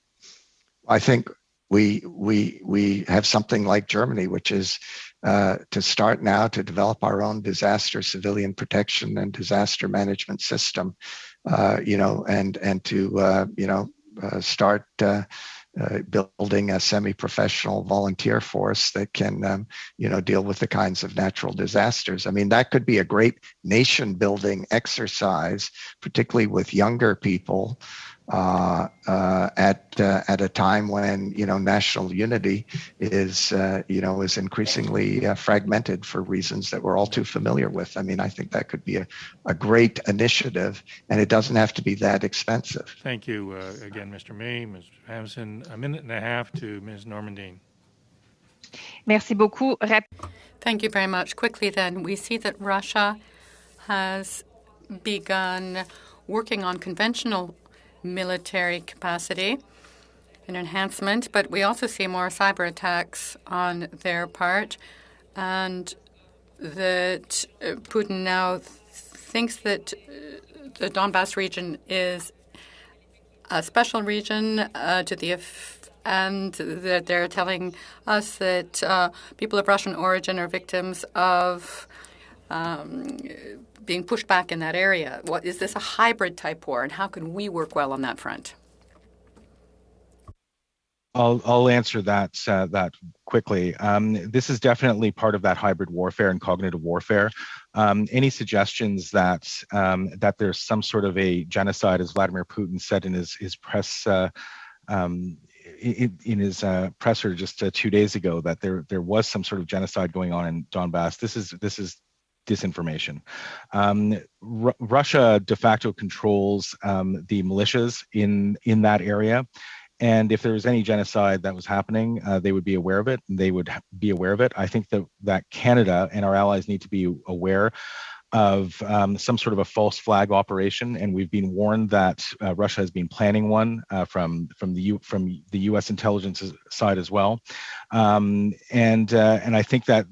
I think we have something like Germany, which is to start now to develop our own disaster civilian protection and disaster management system, and to start building a semi-professional volunteer force that can, deal with the kinds of natural disasters. I mean, that could be a great nation-building exercise, particularly with younger people. At a time when national unity is increasingly fragmented for reasons that we're all too familiar with. I mean, I think that could be a great initiative, and it doesn't have to be that expensive. Thank you again, Mr. May, Mr. Hampson. A minute and a half to Ms. Normandin. Merci beaucoup. Thank you very much. Quickly then, we see that Russia has begun working on conventional military capacity and enhancement, but we also see more cyber attacks on their part, and that Putin now thinks that the Donbass region is a special region and that they're telling us that people of Russian origin are victims of being pushed back in that area. What is this, a hybrid type war, and how can we work well on that front? I'll answer that quickly. This is definitely part of that hybrid warfare and cognitive warfare. Any suggestions that there's some sort of a genocide, as Vladimir Putin said in his press in his presser just 2 days ago, that there was some sort of genocide going on in Donbass. This is disinformation. Russia de facto controls the militias in that area. And if there was any genocide that was happening, they would be aware of it, and they would be aware of it. I think that Canada and our allies need to be aware of some sort of a false flag operation, and we've been warned that Russia has been planning one from the U.S. intelligence side as well. And I think that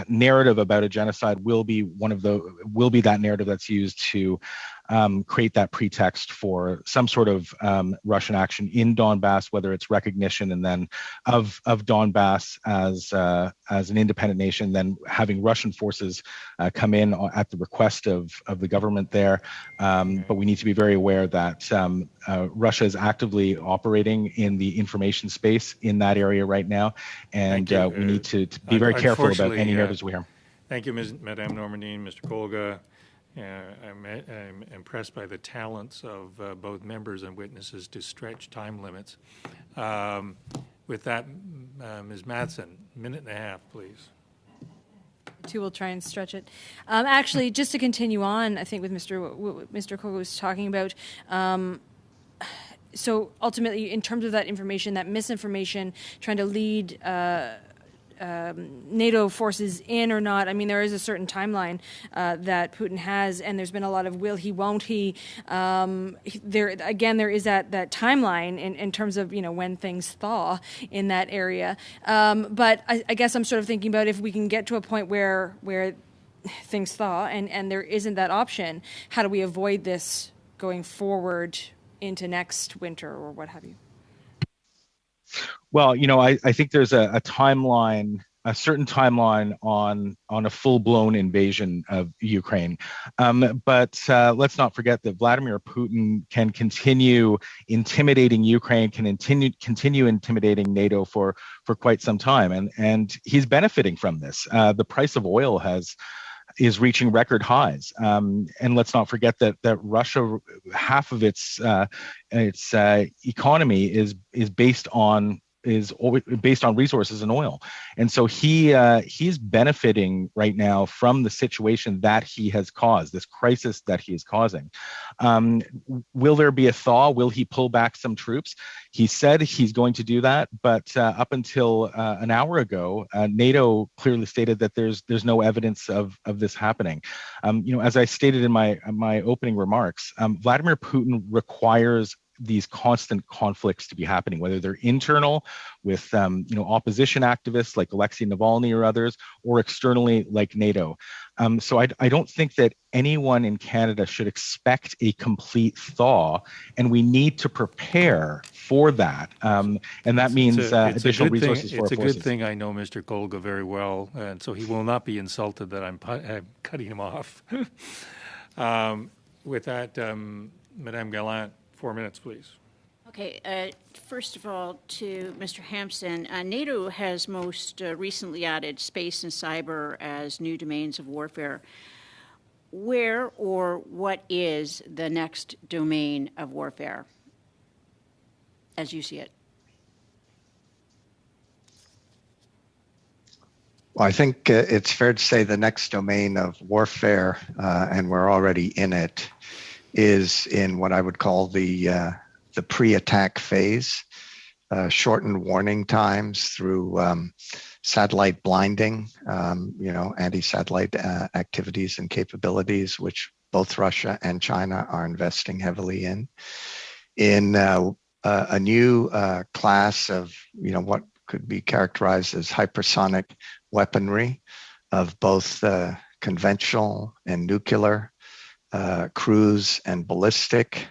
narrative about a genocide will be that narrative that's used to create that pretext for some sort of Russian action in Donbass, whether it's recognition and then of Donbass as an independent nation, then having Russian forces come in at the request of the government there. But we need to be very aware that Russia is actively operating in the information space in that area right now, and we need to be very careful about any narratives we hear. Thank you, Madame Normandin, Mr. Kolga. I'm impressed by the talents of both members and witnesses to stretch time limits. With that, Ms. Matson, minute and a half, please. Two will try and stretch it. Actually, just to continue on, I think with Mr. Kogo was talking about. So ultimately, in terms of that information, that misinformation, trying to lead NATO forces in or not. I mean, there is a certain timeline that Putin has, and there's been a lot of will he, won't he. There is that timeline in terms of when things thaw in that area. But I guess I'm sort of thinking about if we can get to a point where things thaw and there isn't that option, how do we avoid this going forward into next winter or what have you? Well, I think there's a timeline, a certain timeline on a full-blown invasion of Ukraine. But let's not forget that Vladimir Putin can continue intimidating Ukraine, can continue intimidating NATO for quite some time, and he's benefiting from this. The price of oil is reaching record highs, and let's not forget that Russia, half of its economy is based on resources and oil, and so he's benefiting right now from the situation that he has caused, this crisis that he is causing. Will there be a thaw? Will he pull back some troops? He said he's going to do that, but up until an hour ago, NATO clearly stated that there's no evidence of this happening. As I stated in my opening remarks, Vladimir Putin requires these constant conflicts to be happening, whether they're internal with opposition activists like Alexei Navalny or others, or externally like NATO. So I don't think that anyone in Canada should expect a complete thaw, and we need to prepare for that. And that means additional resources for our forces. It's a good thing I know Mr. Kolga very well, and so he will not be insulted that I'm cutting him off. With that, Madame Gallant, 4 minutes, please. Okay. First of all, to Mr. Hampson, NATO has most recently added space and cyber as new domains of warfare. Where or what is the next domain of warfare, as you see it? Well, I think it's fair to say the next domain of warfare, and we're already in it, is in what I would call the pre-attack phase, shortened warning times through satellite blinding, anti-satellite activities and capabilities, which both Russia and China are investing heavily in a new class of, what could be characterized as hypersonic weaponry of both conventional and nuclear, cruise and ballistic,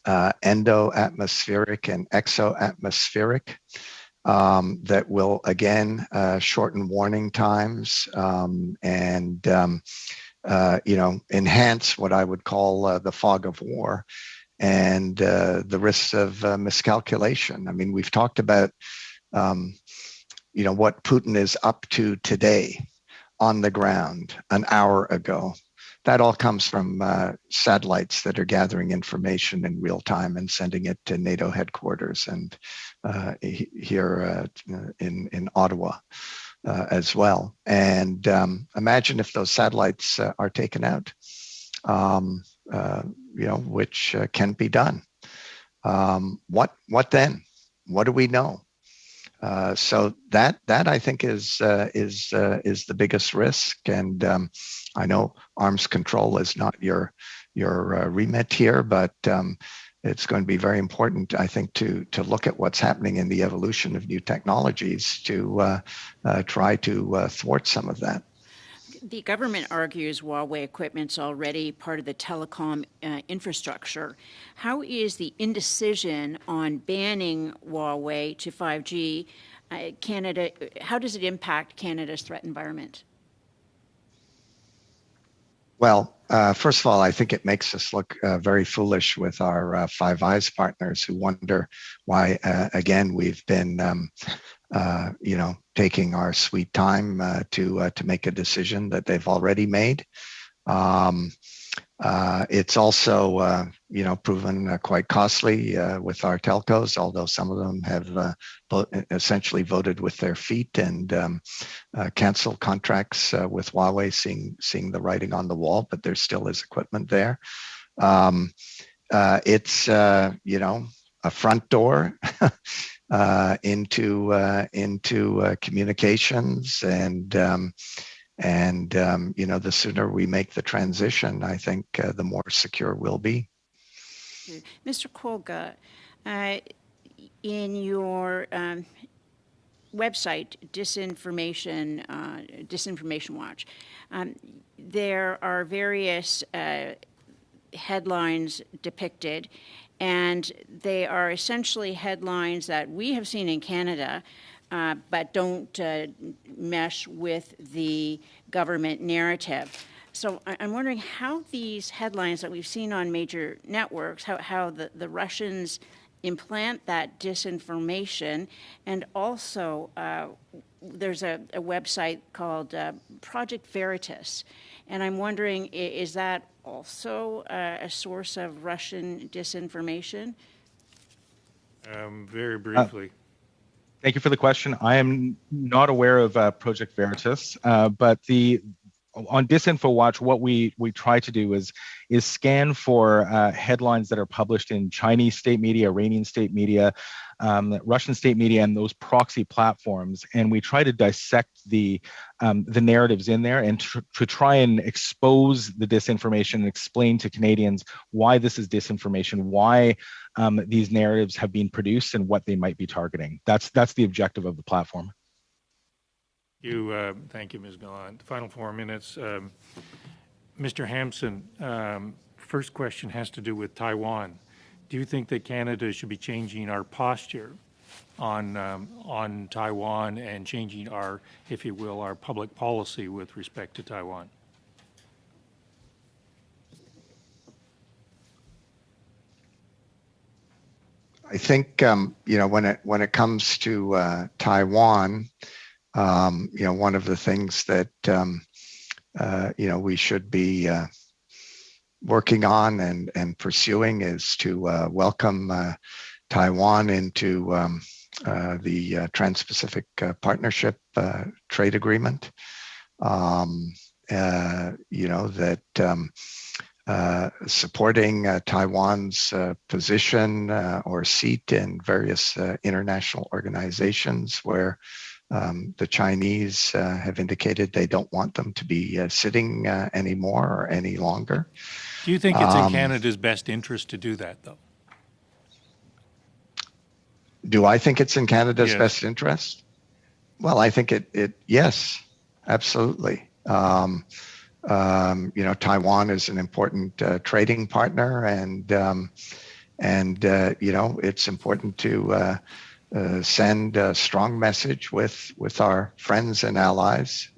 endo-atmospheric and exo-atmospheric, that will again shorten warning times and enhance what I would call the fog of war and the risks of miscalculation. I mean, we've talked about what Putin is up to today on the ground an hour ago. That all comes from satellites that are gathering information in real time and sending it to NATO headquarters and here in Ottawa as well. And imagine if those satellites are taken out, which can be done. What then? What do we know? So that I think is the biggest risk, and I know arms control is not your remit here, but it's going to be very important, I think, to look at what's happening in the evolution of new technologies to try to thwart some of that. The government argues Huawei equipment's already part of the telecom infrastructure. How is the indecision on banning Huawei to 5G Canada? How does it impact Canada's threat environment? Well, first of all, I think it makes us look very foolish with our Five Eyes partners who wonder why, again, we've been taking our sweet time to make a decision that they've already made. It's also, proven quite costly with our telcos, although some of them have essentially voted with their feet and canceled contracts with Huawei, seeing the writing on the wall, but there still is equipment there. It's, a front door into communications, and the sooner we make the transition, I think the more secure we'll be. Mr. Kolga, in your website, Disinformation Watch, there are various headlines depicted, and they are essentially headlines that we have seen in Canada, but don't mesh with the government narrative. So I'm wondering how these headlines that we've seen on major networks, how the Russians implant that disinformation, and also there's a website called Project Veritas, and I'm wondering, is that also a source of Russian disinformation? Very briefly. Thank you for the question. I am not aware of Project Veritas, but on Disinfo Watch, what we try to do is scan for headlines that are published in Chinese state media, Iranian state media, Russian state media, and those proxy platforms, and we try to dissect the narratives in there and to try and expose the disinformation and explain to Canadians why this is disinformation, why these narratives have been produced, and what they might be targeting. That's the objective of the platform. Thank you, Ms. Gallant. Final 4 minutes. Mr. Hampson, first question has to do with Taiwan. Do you think that Canada should be changing our posture on Taiwan and changing our, if you will, our public policy with respect to Taiwan? I think when it comes to Taiwan, one of the things that we should be working on and pursuing is to welcome Taiwan into the Trans-Pacific Partnership Trade Agreement. Supporting Taiwan's position or seat in various international organizations where the Chinese have indicated they don't want them to be sitting anymore or any longer. Do you think it's in Canada's best interest to do that, though? Do I think it's in Canada's Yes. best interest? Well, I think yes, absolutely. Taiwan is an important trading partner, and it's important to send a strong message with our friends and allies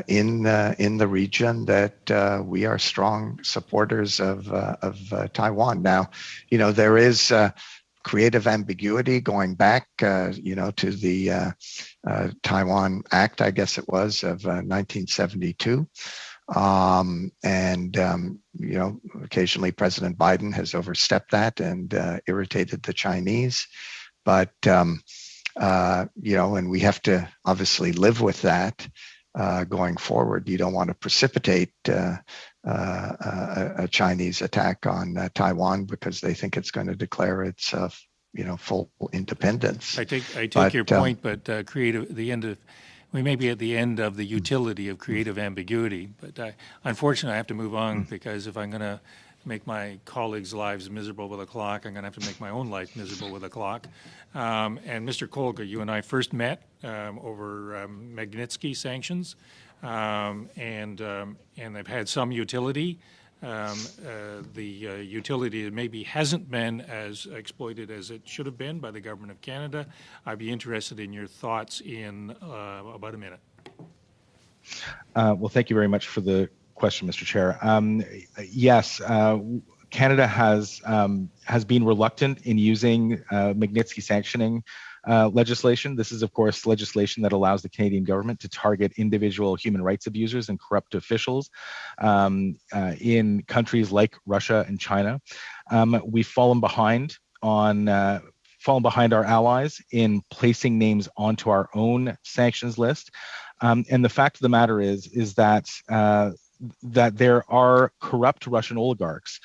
in the region that we are strong supporters of Taiwan. Now, there is creative ambiguity going back, to the Taiwan Act, I guess it was, of 1972. Occasionally President Biden has overstepped that and irritated the Chinese. But, and we have to obviously live with that going forward. You don't want to precipitate a Chinese attack on Taiwan because they think it's going to declare its full independence. I take your point, but we may be at the end of the utility of creative ambiguity. But unfortunately, I have to move on because if I'm going to make my colleagues' lives miserable with a clock, I'm going to have to make my own life miserable with a clock. And Mr. Kolga, you and I first met over Magnitsky sanctions, and they've had some utility. The utility maybe hasn't been as exploited as it should have been by the government of Canada. I'd be interested in your thoughts in about a minute. Well, thank you very much for the question, Mr. Chair. Yes, Canada has been reluctant in using Magnitsky sanctioning legislation. This is, of course, legislation that allows the Canadian government to target individual human rights abusers and corrupt officials in countries like Russia and China. We've fallen behind our allies in placing names onto our own sanctions list. And the fact of the matter is that that there are corrupt Russian oligarchs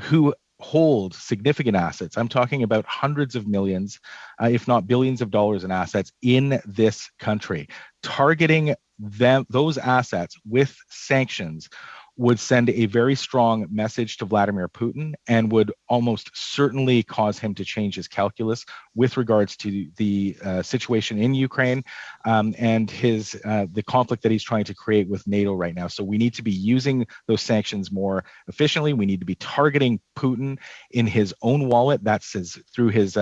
who hold significant assets. I'm talking about hundreds of millions, if not billions of dollars in assets in this country. Targeting those assets with sanctions would send a very strong message to Vladimir Putin and would almost certainly cause him to change his calculus with regards to the situation in Ukraine and the conflict that he's trying to create with NATO right now. So we need to be using those sanctions more efficiently. We need to be targeting Putin in his own wallet. That's through his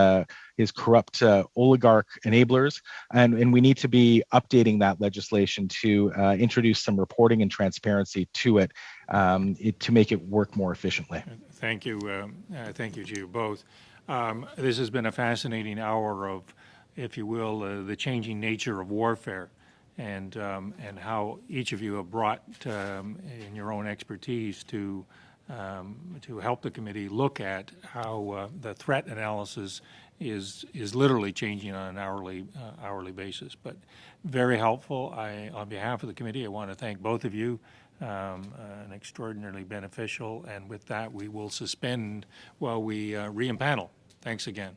corrupt oligarch enablers. And we need to be updating that legislation to introduce some reporting and transparency to it, to make it work more efficiently. Thank you. Thank you to you both. This has been a fascinating hour of, if you will, the changing nature of warfare and how each of you have brought in your own expertise to help the committee look at how the threat analysis is literally changing on an hourly basis. But very helpful. On behalf of the committee, I want to thank both of you. And extraordinarily beneficial. And with that, we will suspend while we re-empanel. Thanks again.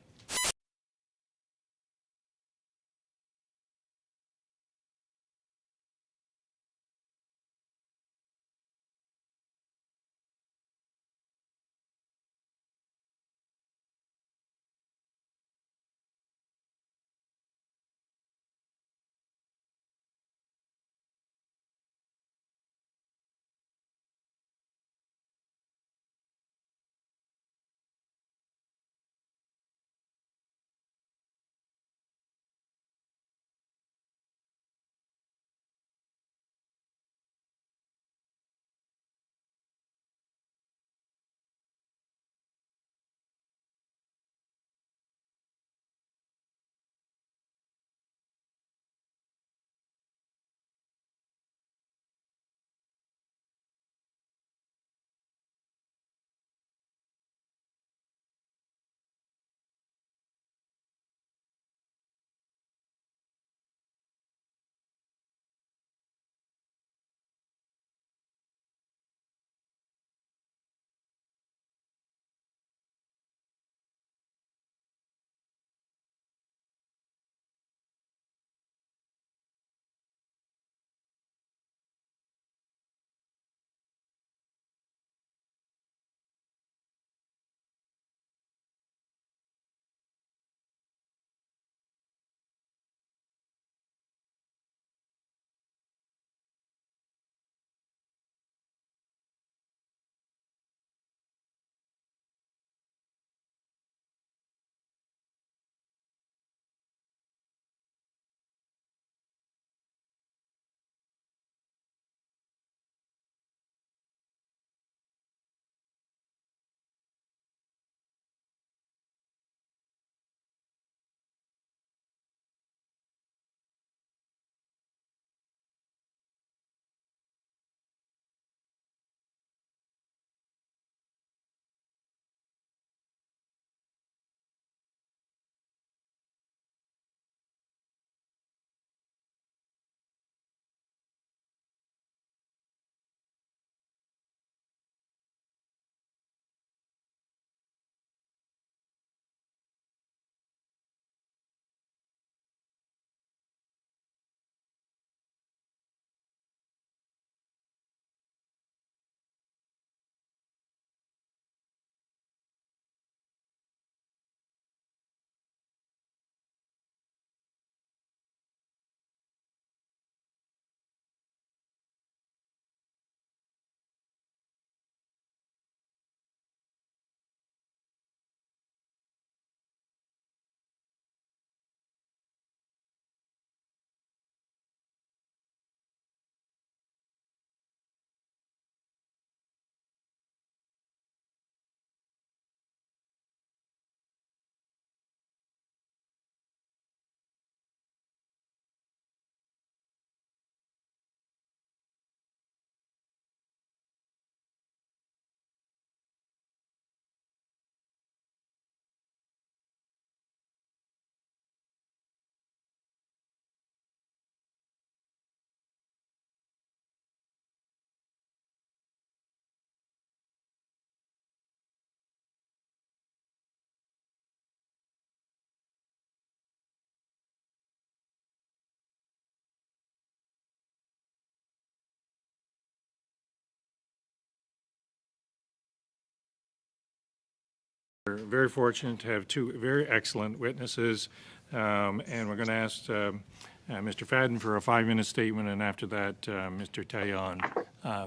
very fortunate to have two very excellent witnesses, and we're going to ask Mr. Fadden for a 5-minute statement, and after that, Mr. Taillon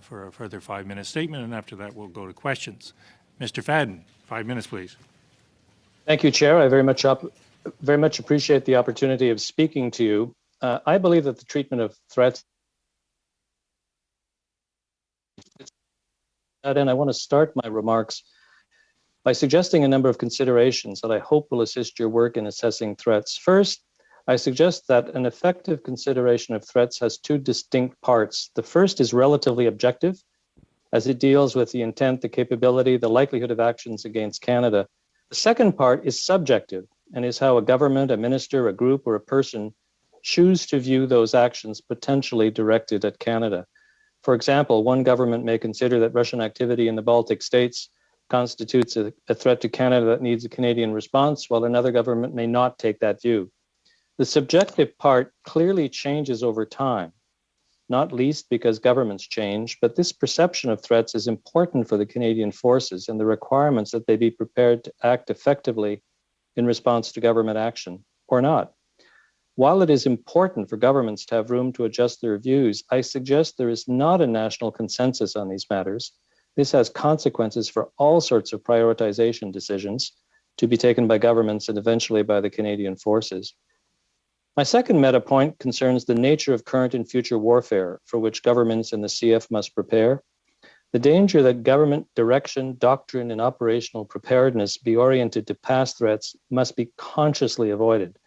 for a further 5-minute statement, and after that, we'll go to questions. Mr. Fadden, 5 minutes, please. Thank you, Chair. I very much appreciate the opportunity of speaking to you. I believe that the treatment of threats, and I want to start my remarks by suggesting a number of considerations that I hope will assist your work in assessing threats. First, I suggest that an effective consideration of threats has two distinct parts. The first is relatively objective, as it deals with the intent, the capability, the likelihood of actions against Canada. The second part is subjective, and is how a government, a minister, a group, or a person choose to view those actions potentially directed at Canada. For example, one government may consider that Russian activity in the Baltic states constitutes a threat to Canada that needs a Canadian response, while another government may not take that view. The subjective part clearly changes over time, not least because governments change, but this perception of threats is important for the Canadian forces and the requirements that they be prepared to act effectively in response to government action or not. While it is important for governments to have room to adjust their views, I suggest there is not a national consensus on these matters. This has consequences for all sorts of prioritization decisions to be taken by governments and eventually by the Canadian forces. My second meta point concerns the nature of current and future warfare for which governments and the CF must prepare. The danger that government direction, doctrine, and operational preparedness be oriented to past threats must be consciously avoided.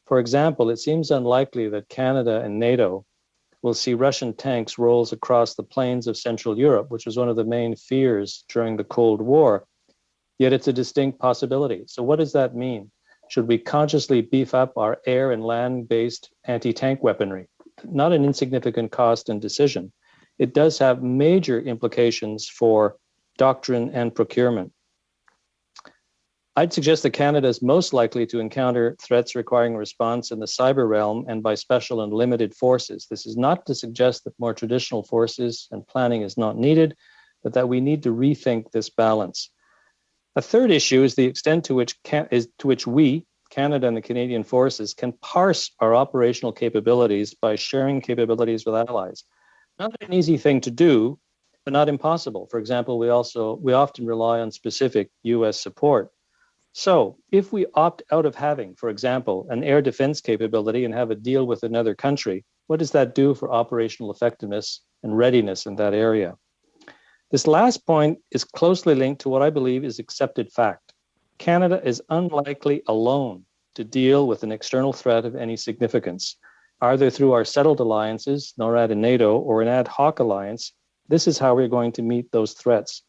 For example, it seems unlikely that Canada and NATO will see Russian tanks rolls across the plains of Central Europe, which was one of the main fears during the Cold War. Yet it's a distinct possibility. So what does that mean? Should we consciously beef up our air and land-based anti-tank weaponry? Not an insignificant cost and decision. It does have major implications for doctrine and procurement. I'd suggest that Canada is most likely to encounter threats requiring a response in the cyber realm and by special and limited forces. This is not to suggest that more traditional forces and planning is not needed, but that we need to rethink this balance. A third issue is the extent to which we, Canada and the Canadian forces, can parse our operational capabilities by sharing capabilities with allies. Not an easy thing to do, but not impossible. For example, we often rely on specific US support. So if we opt out of having, for example, an air defense capability and have a deal with another country, what does that do for operational effectiveness and readiness in that area? This last point is closely linked to what I believe is accepted fact. Canada is unlikely alone to deal with an external threat of any significance. Either through our settled alliances, NORAD and NATO, or an ad hoc alliance, this is how we're going to meet those threats.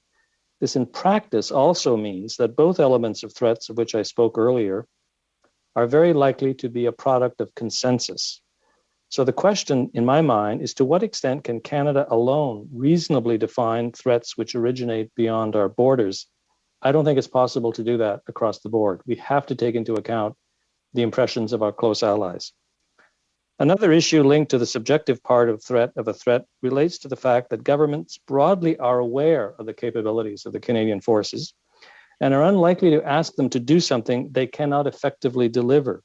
This in practice also means that both elements of threats of which I spoke earlier are very likely to be a product of consensus. So the question in my mind is, to what extent can Canada alone reasonably define threats which originate beyond our borders? I don't think it's possible to do that across the board. We have to take into account the impressions of our close allies. Another issue linked to the subjective part of a threat relates to the fact that governments broadly are aware of the capabilities of the Canadian forces and are unlikely to ask them to do something they cannot effectively deliver.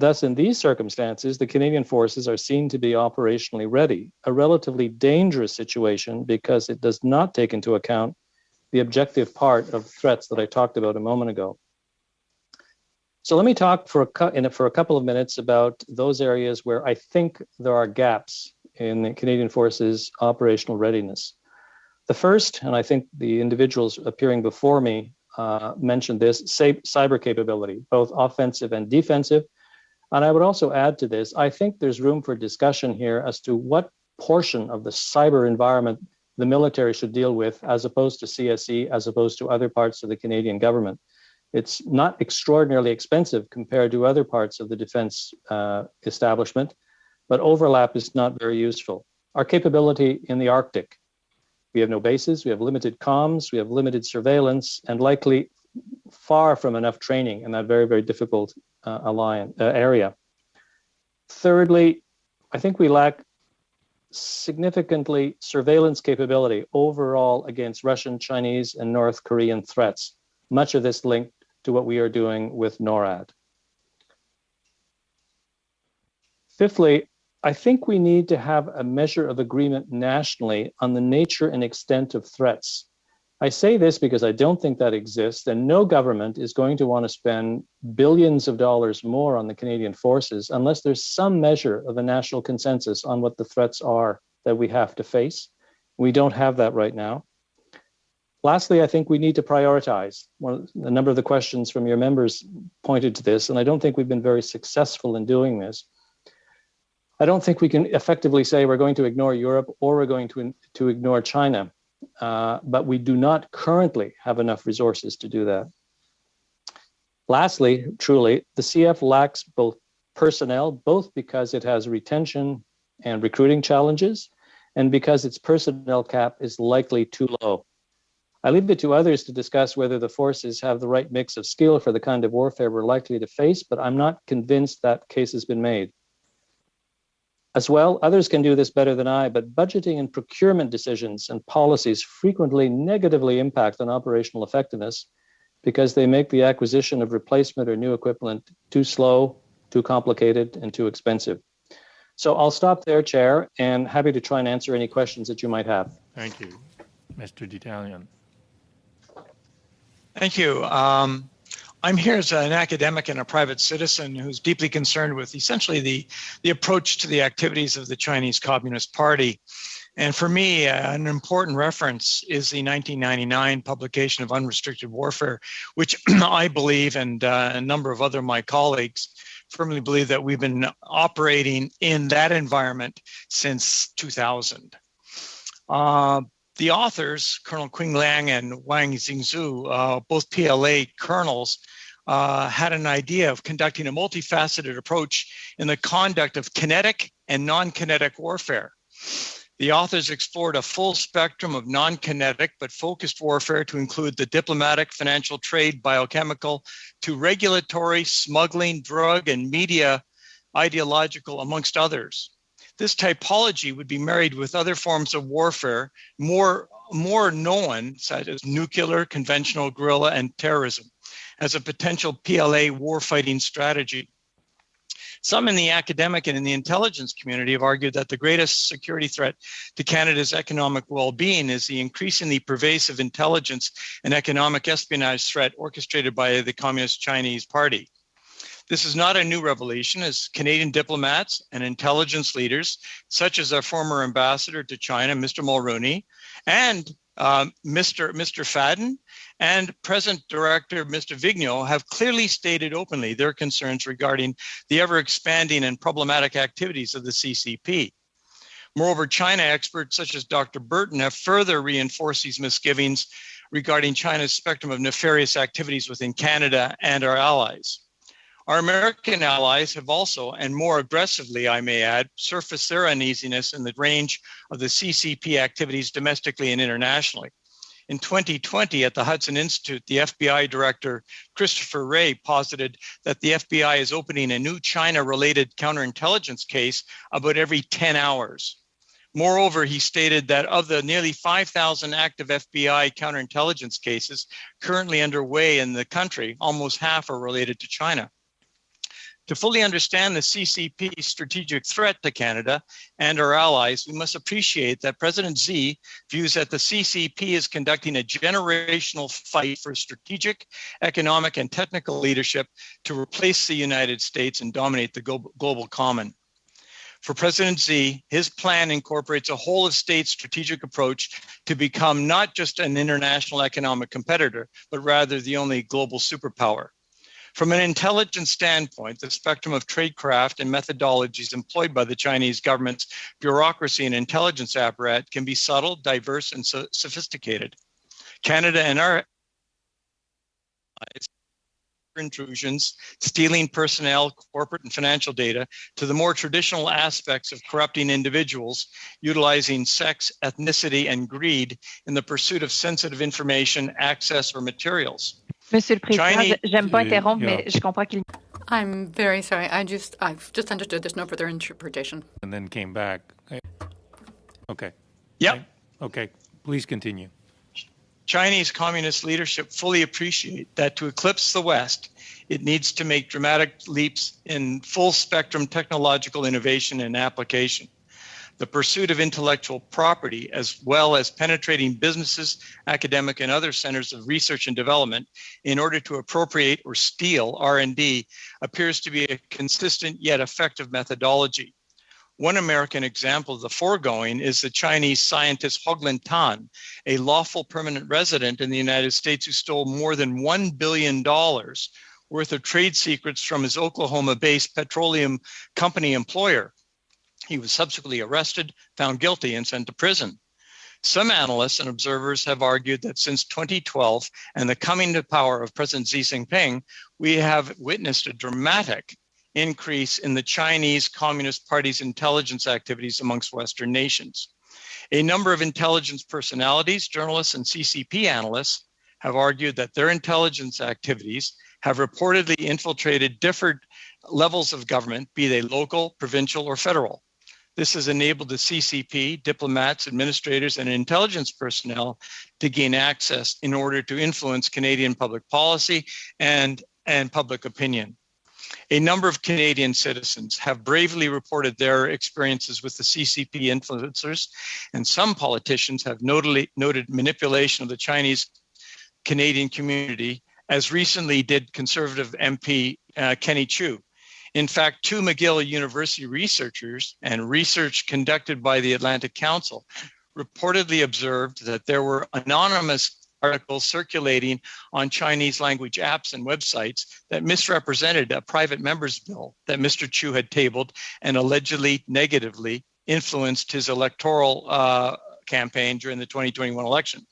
Thus, in these circumstances, the Canadian forces are seen to be operationally ready, a relatively dangerous situation because it does not take into account the objective part of threats that I talked about a moment ago. So let me talk for a couple of minutes about those areas where I think there are gaps in the Canadian Forces' operational readiness. The first, and I think the individuals appearing before me mentioned this, cyber capability, both offensive and defensive. And I would also add to this, I think there's room for discussion here as to what portion of the cyber environment the military should deal with, as opposed to CSE, as opposed to other parts of the Canadian government. It's not extraordinarily expensive compared to other parts of the defense establishment, but overlap is not very useful. Our capability in the Arctic, we have no bases, we have limited comms, we have limited surveillance, and likely far from enough training in that very, very difficult area. Thirdly, I think we lack significantly surveillance capability overall against Russian, Chinese, and North Korean threats. much of this linked to what we are doing with NORAD. Fifthly, I think we need to have a measure of agreement nationally on the nature and extent of threats. I say this because I don't think that exists, and no government is going to want to spend billions of dollars more on the Canadian Forces unless there's some measure of a national consensus on what the threats are that we have to face. We don't have that right now. Lastly, I think we need to prioritize. A number of the questions from your members pointed to this, and I don't think we've been very successful in doing this. I don't think we can effectively say we're going to ignore Europe or we're going to ignore China, but we do not currently have enough resources to do that. Lastly, truly, the CF lacks both personnel, both because it has retention and recruiting challenges, and because its personnel cap is likely too low. I leave it to others to discuss whether the forces have the right mix of skill for the kind of warfare we're likely to face, but I'm not convinced that case has been made. As well, others can do this better than I, but budgeting and procurement decisions and policies frequently negatively impact on operational effectiveness because they make the acquisition of replacement or new equipment too slow, too complicated, and too expensive. So I'll stop there, Chair, and happy to try and answer any questions that you might have. Thank you. Mr. D'Italian. Thank you. I'm here as an academic and a private citizen who's deeply concerned with essentially the approach to the activities of the Chinese Communist Party. And for me, an important reference is the 1999 publication of Unrestricted Warfare, which I believe, and a number of other my colleagues, firmly believe that we've been operating in that environment since 2000. The authors, Colonel Qing Liang and Wang Xingzhu, both PLA colonels, had an idea of conducting a multifaceted approach in the conduct of kinetic and non-kinetic warfare. The authors explored a full spectrum of non-kinetic but focused warfare to include the diplomatic, financial, trade, biochemical, to regulatory, smuggling, drug, and media, ideological, amongst others. This typology would be married with other forms of warfare, more known, such as nuclear, conventional, guerrilla, and terrorism, as a potential PLA warfighting strategy. Some in the academic and in the intelligence community have argued that the greatest security threat to Canada's economic well-being is the increasingly pervasive intelligence and economic espionage threat orchestrated by the Communist Chinese Party. This is not a new revelation, as Canadian diplomats and intelligence leaders, such as our former ambassador to China, Mr. Mulroney, and Mr. Fadden, and present director, Mr. Vigneault, have clearly stated openly their concerns regarding the ever-expanding and problematic activities of the CCP. Moreover, China experts such as Dr. Burton have further reinforced these misgivings regarding China's spectrum of nefarious activities within Canada and our allies. Our American allies have also, and more aggressively, I may add, surfaced their uneasiness in the range of the CCP activities domestically and internationally. In 2020, at the Hudson Institute, the FBI director, Christopher Wray, posited that the FBI is opening a new China-related counterintelligence case about every 10 hours. Moreover, he stated that of the nearly 5,000 active FBI counterintelligence cases currently underway in the country, almost half are related to China. To fully understand the CCP's strategic threat to Canada and our allies, we must appreciate that President Xi views that the CCP is conducting a generational fight for strategic, economic, and technical leadership to replace the United States and dominate the global common. For President Xi, his plan incorporates a whole-of-state strategic approach to become not just an international economic competitor, but rather the only global superpower. From an intelligence standpoint, the spectrum of tradecraft and methodologies employed by the Chinese government's bureaucracy and intelligence apparatus can be subtle, diverse, and sophisticated. Canada and our intrusions, stealing personnel, corporate and financial data, to the more traditional aspects of corrupting individuals, utilizing sex, ethnicity, and greed in the pursuit of sensitive information, access, or materials. Monsieur le Président, j'aime pas interrompre, mais je comprends qu'il... I'm very sorry. I've just understood there's no further interpretation. And then came back. Okay. Yep. Okay. Please continue. Chinese communist leadership fully appreciate that to eclipse the West, it needs to make dramatic leaps in full spectrum technological innovation and application. The pursuit of intellectual property, as well as penetrating businesses, academic, and other centers of research and development in order to appropriate or steal R&D, appears to be a consistent yet effective methodology. One American example of the foregoing is the Chinese scientist Hoglin Tan, a lawful permanent resident in the United States who stole more than $1 billion worth of trade secrets from his Oklahoma-based petroleum company employer. He was subsequently arrested, found guilty, and sent to prison. Some analysts and observers have argued that since 2012 and the coming to power of President Xi Jinping, we have witnessed a dramatic increase in the Chinese Communist Party's intelligence activities amongst Western nations. A number of intelligence personalities, journalists, and CCP analysts have argued that their intelligence activities have reportedly infiltrated different levels of government, be they local, provincial, or federal. This has enabled the CCP, diplomats, administrators, and intelligence personnel to gain access in order to influence Canadian public policy and public opinion. A number of Canadian citizens have bravely reported their experiences with the CCP influencers, and some politicians have noted manipulation of the Chinese Canadian community, as recently did Conservative MP Kenny Chiu. In fact, two McGill University researchers and research conducted by the Atlantic Council reportedly observed that there were anonymous articles circulating on Chinese language apps and websites that misrepresented a private member's bill that Mr. Chiu had tabled and allegedly negatively influenced his electoral campaign during the 2021 election.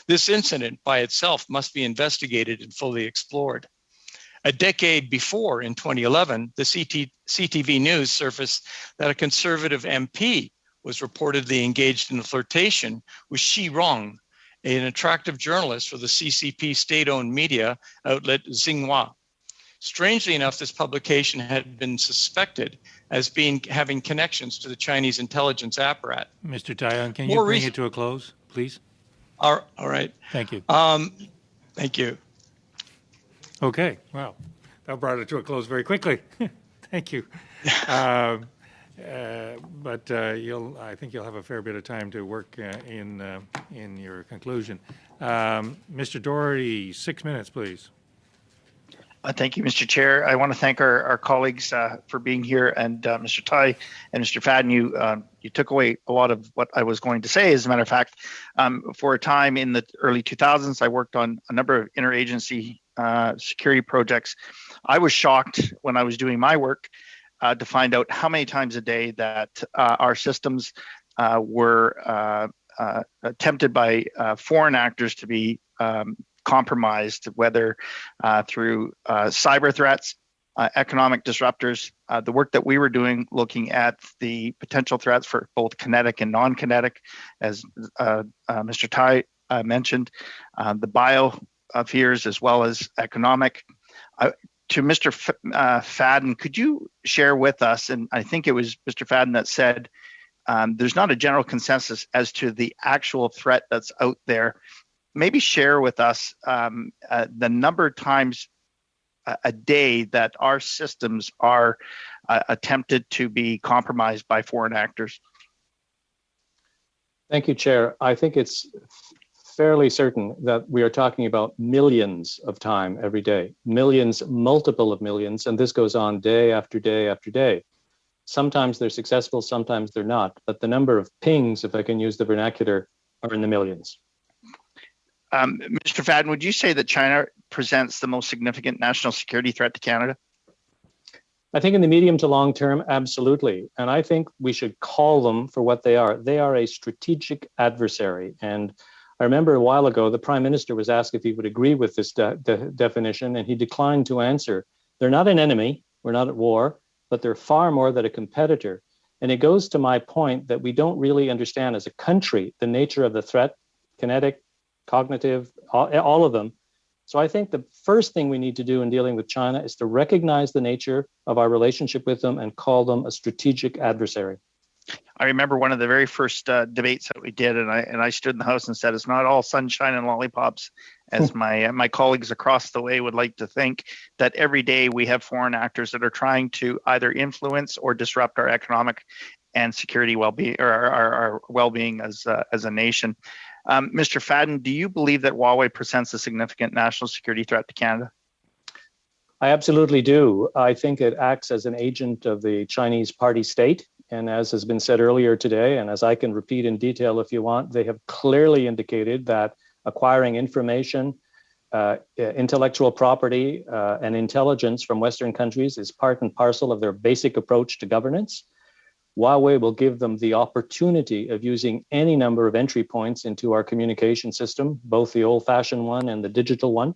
This incident by itself must be investigated and fully explored. A decade before, in 2011, the CTV News surfaced that a Conservative MP was reportedly engaged in a flirtation with Xi Rong, an attractive journalist for the CCP state-owned media outlet Xinhua. Strangely enough, this publication had been suspected as having connections to the Chinese intelligence apparatus. Mr. Taiyang, can you bring it to a close, please? All right. Thank you. Thank you. Okay. Wow. That brought it to a close very quickly. Thank you. But I think you'll have a fair bit of time to work in your conclusion. Mr. Doherty, 6 minutes, please. Thank you, Mr. Chair. I want to thank our colleagues for being here, and Mr. Tai and Mr. Fadden, you took away a lot of what I was going to say. As a matter of fact, for a time in the early 2000s, I worked on a number of interagency security projects. I was shocked when I was doing my work to find out how many times a day that our systems were attempted by foreign actors to be compromised, whether through cyber threats, economic disruptors. The work that we were doing looking at the potential threats for both kinetic and non-kinetic, as Mr. Tai mentioned, the biospheres as well as economic. To Mr. Fadden, could you share with us, and I think it was Mr. Fadden that said, there's not a general consensus as to the actual threat that's out there. Maybe share with us the number of times a day that our systems are attempted to be compromised by foreign actors. Thank you, Chair. I think it's fairly certain that we are talking about millions of time every day, millions, multiple of millions, and this goes on day after day after day. Sometimes they're successful, sometimes they're not, but the number of pings, if I can use the vernacular, are in the millions. Mr. Fadden, would you say that China presents the most significant national security threat to Canada? I think in the medium to long term, absolutely. And I think we should call them for what they are. They are a strategic adversary. And I remember a while ago, the Prime Minister was asked if he would agree with this definition, and he declined to answer. They're not an enemy. We're not at war, but they're far more than a competitor. And it goes to my point that we don't really understand as a country the nature of the threat, kinetic, cognitive, all of them. So I think the first thing we need to do in dealing with China is to recognize the nature of our relationship with them and call them a strategic adversary. I remember one of the very first debates that we did, and I stood in the House and said, it's not all sunshine and lollipops, as my colleagues across the way would like to think, that every day we have foreign actors that are trying to either influence or disrupt our economic and security well-being, or our well-being as a nation. Mr. Fadden, do you believe that Huawei presents a significant national security threat to Canada? I absolutely do. I think it acts as an agent of the Chinese party state. And as has been said earlier today, and as I can repeat in detail if you want, they have clearly indicated that acquiring information, intellectual property, and intelligence from Western countries is part and parcel of their basic approach to governance. Huawei will give them the opportunity of using any number of entry points into our communication system, both the old-fashioned one and the digital one.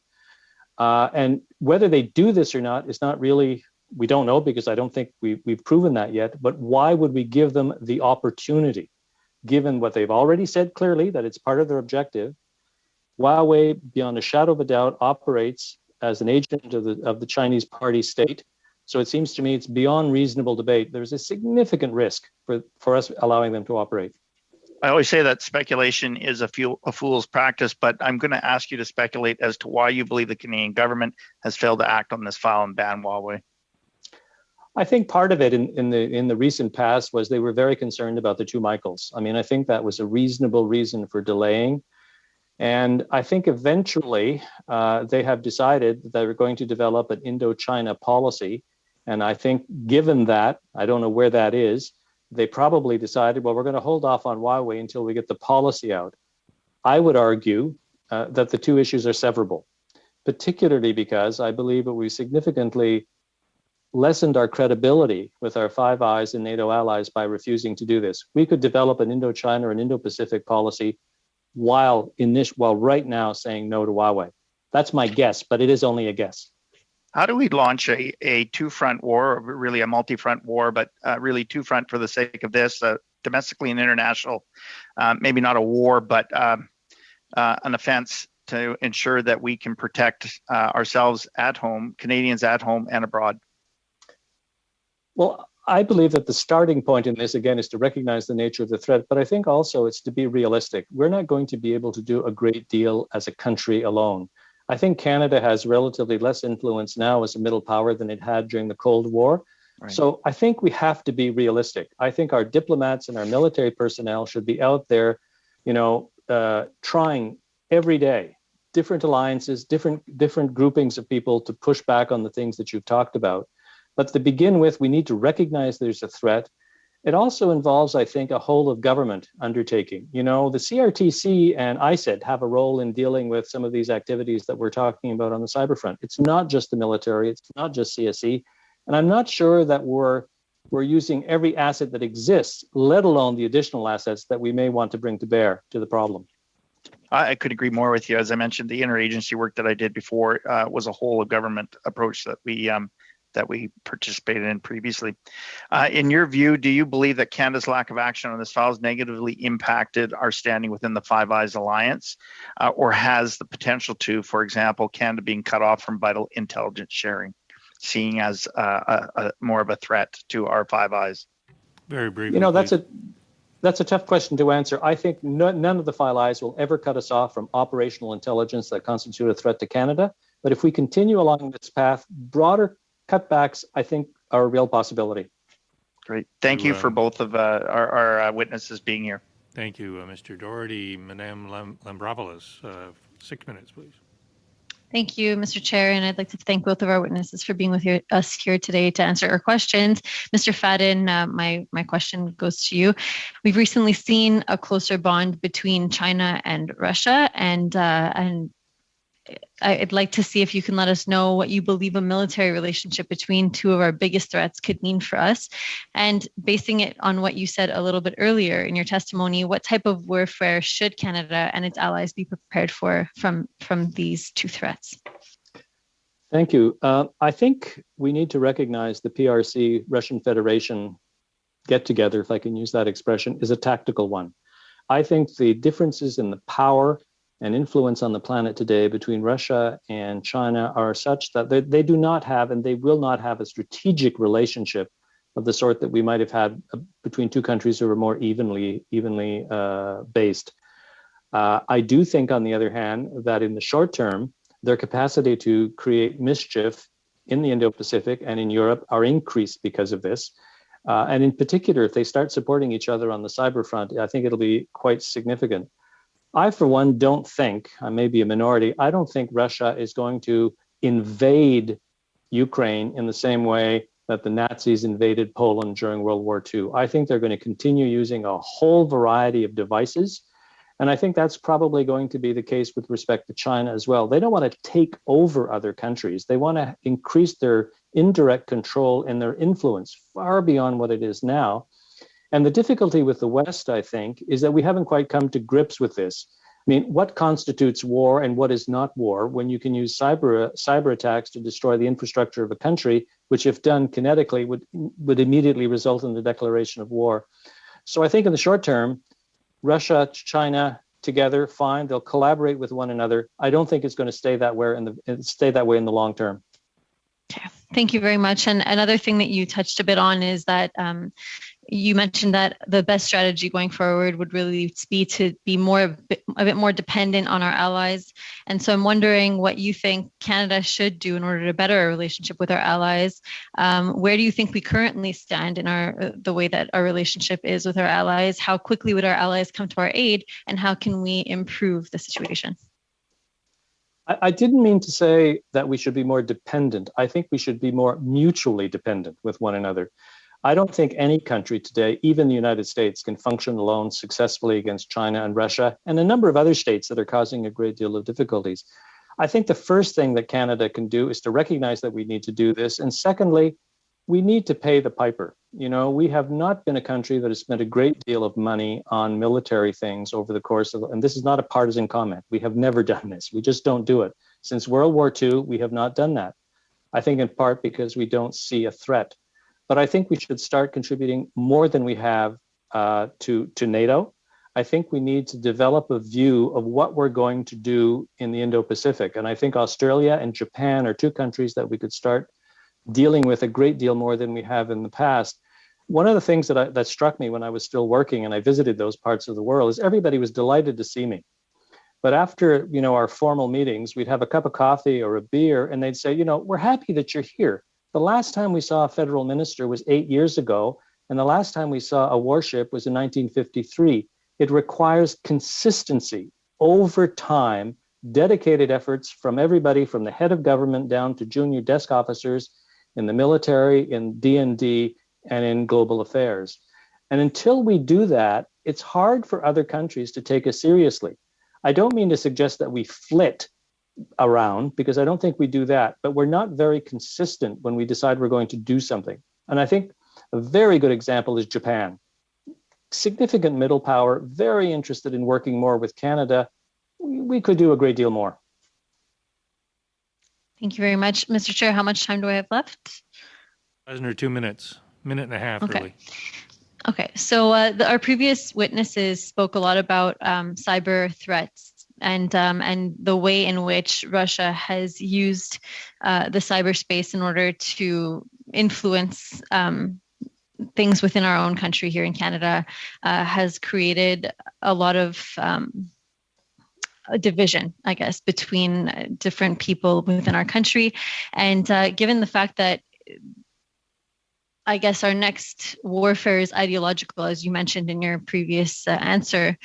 And whether they do this or not is not really, we don't know, because I don't think we've proven that yet. But why would we give them the opportunity, given what they've already said clearly, that it's part of their objective? Huawei, beyond a shadow of a doubt, operates as an agent of the Chinese party state. So it seems to me it's beyond reasonable debate. There's a significant risk for us allowing them to operate. I always say that speculation is a fool's practice, but I'm going to ask you to speculate as to why you believe the Canadian government has failed to act on this file and ban Huawei. I think part of it in the recent past was they were very concerned about the two Michaels. I mean, I think that was a reasonable reason for delaying. And I think eventually they have decided that they're going to develop an Indochina policy. And I think given that, I don't know where that is, they probably decided, well, we're going to hold off on Huawei until we get the policy out. I would argue that the two issues are severable, particularly because I believe that we significantly lessened our credibility with our Five Eyes and NATO allies by refusing to do this. We could develop an Indochina or an Indo-Pacific policy while right now saying no to Huawei. That's my guess, but it is only a guess. How do we launch a two-front war, or really a multi-front war, but really two-front for the sake of this, domestically and international, maybe not a war, but an offense to ensure that we can protect ourselves at home, Canadians at home and abroad? Well, I believe that the starting point in this, again, is to recognize the nature of the threat, but I think also it's to be realistic. We're not going to be able to do a great deal as a country alone. I think Canada has relatively less influence now as a middle power than it had during the Cold War. Right. So I think we have to be realistic. I think our diplomats and our military personnel should be out there, trying every day, different alliances, different groupings of people to push back on the things that you've talked about. But to begin with, we need to recognize there's a threat. It also involves, I think, a whole of government undertaking. The CRTC and ISED have a role in dealing with some of these activities that we're talking about on the cyber front. It's not just the military, it's not just CSE. And I'm not sure that we're using every asset that exists, let alone the additional assets that we may want to bring to bear to the problem. I could agree more with you. As I mentioned, the interagency work that I did before was a whole of government approach that we participated in previously. In your view, do you believe that Canada's lack of action on this file has negatively impacted our standing within the Five Eyes alliance, or has the potential to, for example, Canada being cut off from vital intelligence sharing, seeing as more of a threat to our Five Eyes? Very briefly. That's a tough question to answer. I think none of the Five Eyes will ever cut us off from operational intelligence that constitute a threat to Canada. But if we continue along this path, broader cutbacks, I think, are a real possibility. Great. Thank you for both of our witnesses being here. Thank you, Mr. Doherty. Madame Lambropoulos, 6 minutes, please. Thank you, Mr. Chair, and I'd like to thank both of our witnesses for being with us here today to answer our questions. Mr. Fadden, my question goes to you. We've recently seen a closer bond between China and Russia, and I'd like to see if you can let us know what you believe a military relationship between two of our biggest threats could mean for us. And basing it on what you said a little bit earlier in your testimony, what type of warfare should Canada and its allies be prepared for from these two threats? Thank you. I think we need to recognize the PRC Russian Federation get-together, if I can use that expression, is a tactical one. I think the differences in the power and influence on the planet today between Russia and China are such that they do not have, and they will not have, a strategic relationship of the sort that we might have had between two countries who were more evenly based. I do think, on the other hand, that in the short term, their capacity to create mischief in the Indo-Pacific and in Europe are increased because of this. And in particular, if they start supporting each other on the cyber front, I think it'll be quite significant. I, for one, don't think, I may be a minority, I don't think Russia is going to invade Ukraine in the same way that the Nazis invaded Poland during World War II. I think they're going to continue using a whole variety of devices. And I think that's probably going to be the case with respect to China as well. They don't want to take over other countries. They want to increase their indirect control and their influence far beyond what it is now. And the difficulty with the West, I think, is that we haven't quite come to grips with this. I mean, what constitutes war and what is not war when you can use cyber attacks to destroy the infrastructure of a country, which, if done kinetically, would immediately result in the declaration of war. So I think in the short term, Russia, China together, fine. They'll collaborate with one another. I don't think it's going to stay that way in the long term. Okay. Thank you very much. And another thing that you touched a bit on is that you mentioned that the best strategy going forward would really be to be a bit more dependent on our allies. And so I'm wondering what you think Canada should do in order to better our relationship with our allies. Where do you think we currently stand in the way that our relationship is with our allies? How quickly would our allies come to our aid, and how can we improve the situation? I didn't mean to say that we should be more dependent. I think we should be more mutually dependent with one another. I don't think any country today, even the United States, can function alone successfully against China and Russia and a number of other states that are causing a great deal of difficulties. I think the first thing that Canada can do is to recognize that we need to do this. And secondly, we need to pay the piper. You know, we have not been a country that has spent a great deal of money on military things over the course of, and this is not a partisan comment. We have never done this. We just don't do it. Since World War II, we have not done that. I think in part because we don't see a threat. But I think we should start contributing more than we have to NATO. I think we need to develop a view of what we're going to do in the Indo-Pacific. And I think Australia and Japan are two countries that we could start dealing with a great deal more than we have in the past. One of the things that struck me when I was still working and I visited those parts of the world is everybody was delighted to see me. But after, our formal meetings, we'd have a cup of coffee or a beer and they'd say, we're happy that you're here. The last time we saw a federal minister was 8 years ago, and the last time we saw a warship was in 1953. It requires consistency over time, dedicated efforts from everybody, from the head of government down to junior desk officers in the military, in D&D, and in global affairs. And until we do that, it's hard for other countries to take us seriously. I don't mean to suggest that we flit around, because I don't think we do that, but we're not very consistent when we decide we're going to do something. And I think a very good example is Japan. Significant middle power, very interested in working more with Canada. We could do a great deal more. Thank you very much. Mr. Chair, how much time do I have left? Eisner, 2 minutes, minute and a half, okay. Really. Okay, so our previous witnesses spoke a lot about cyber threats and the way in which Russia has used the cyberspace in order to influence things within our own country here in Canada, has created a lot of a division, I guess, between different people within our country. And given the fact that I guess our next warfare is ideological, as you mentioned in your previous answer,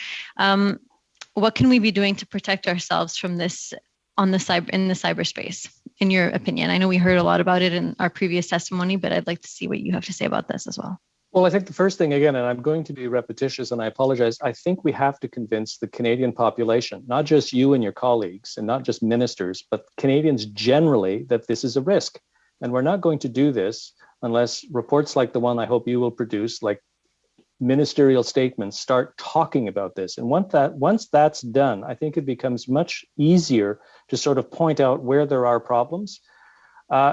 what can we be doing to protect ourselves from this in the cyberspace, in your opinion? I know we heard a lot about it in our previous testimony, but I'd like to see what you have to say about this as well. Well, I think the first thing, again, and I'm going to be repetitious and I apologize, I think we have to convince the Canadian population, not just you and your colleagues and not just ministers, but Canadians generally, that this is a risk. And we're not going to do this unless reports like the one I hope you will produce, like ministerial statements, start talking about this. And once that's done, I think it becomes much easier to sort of point out where there are problems.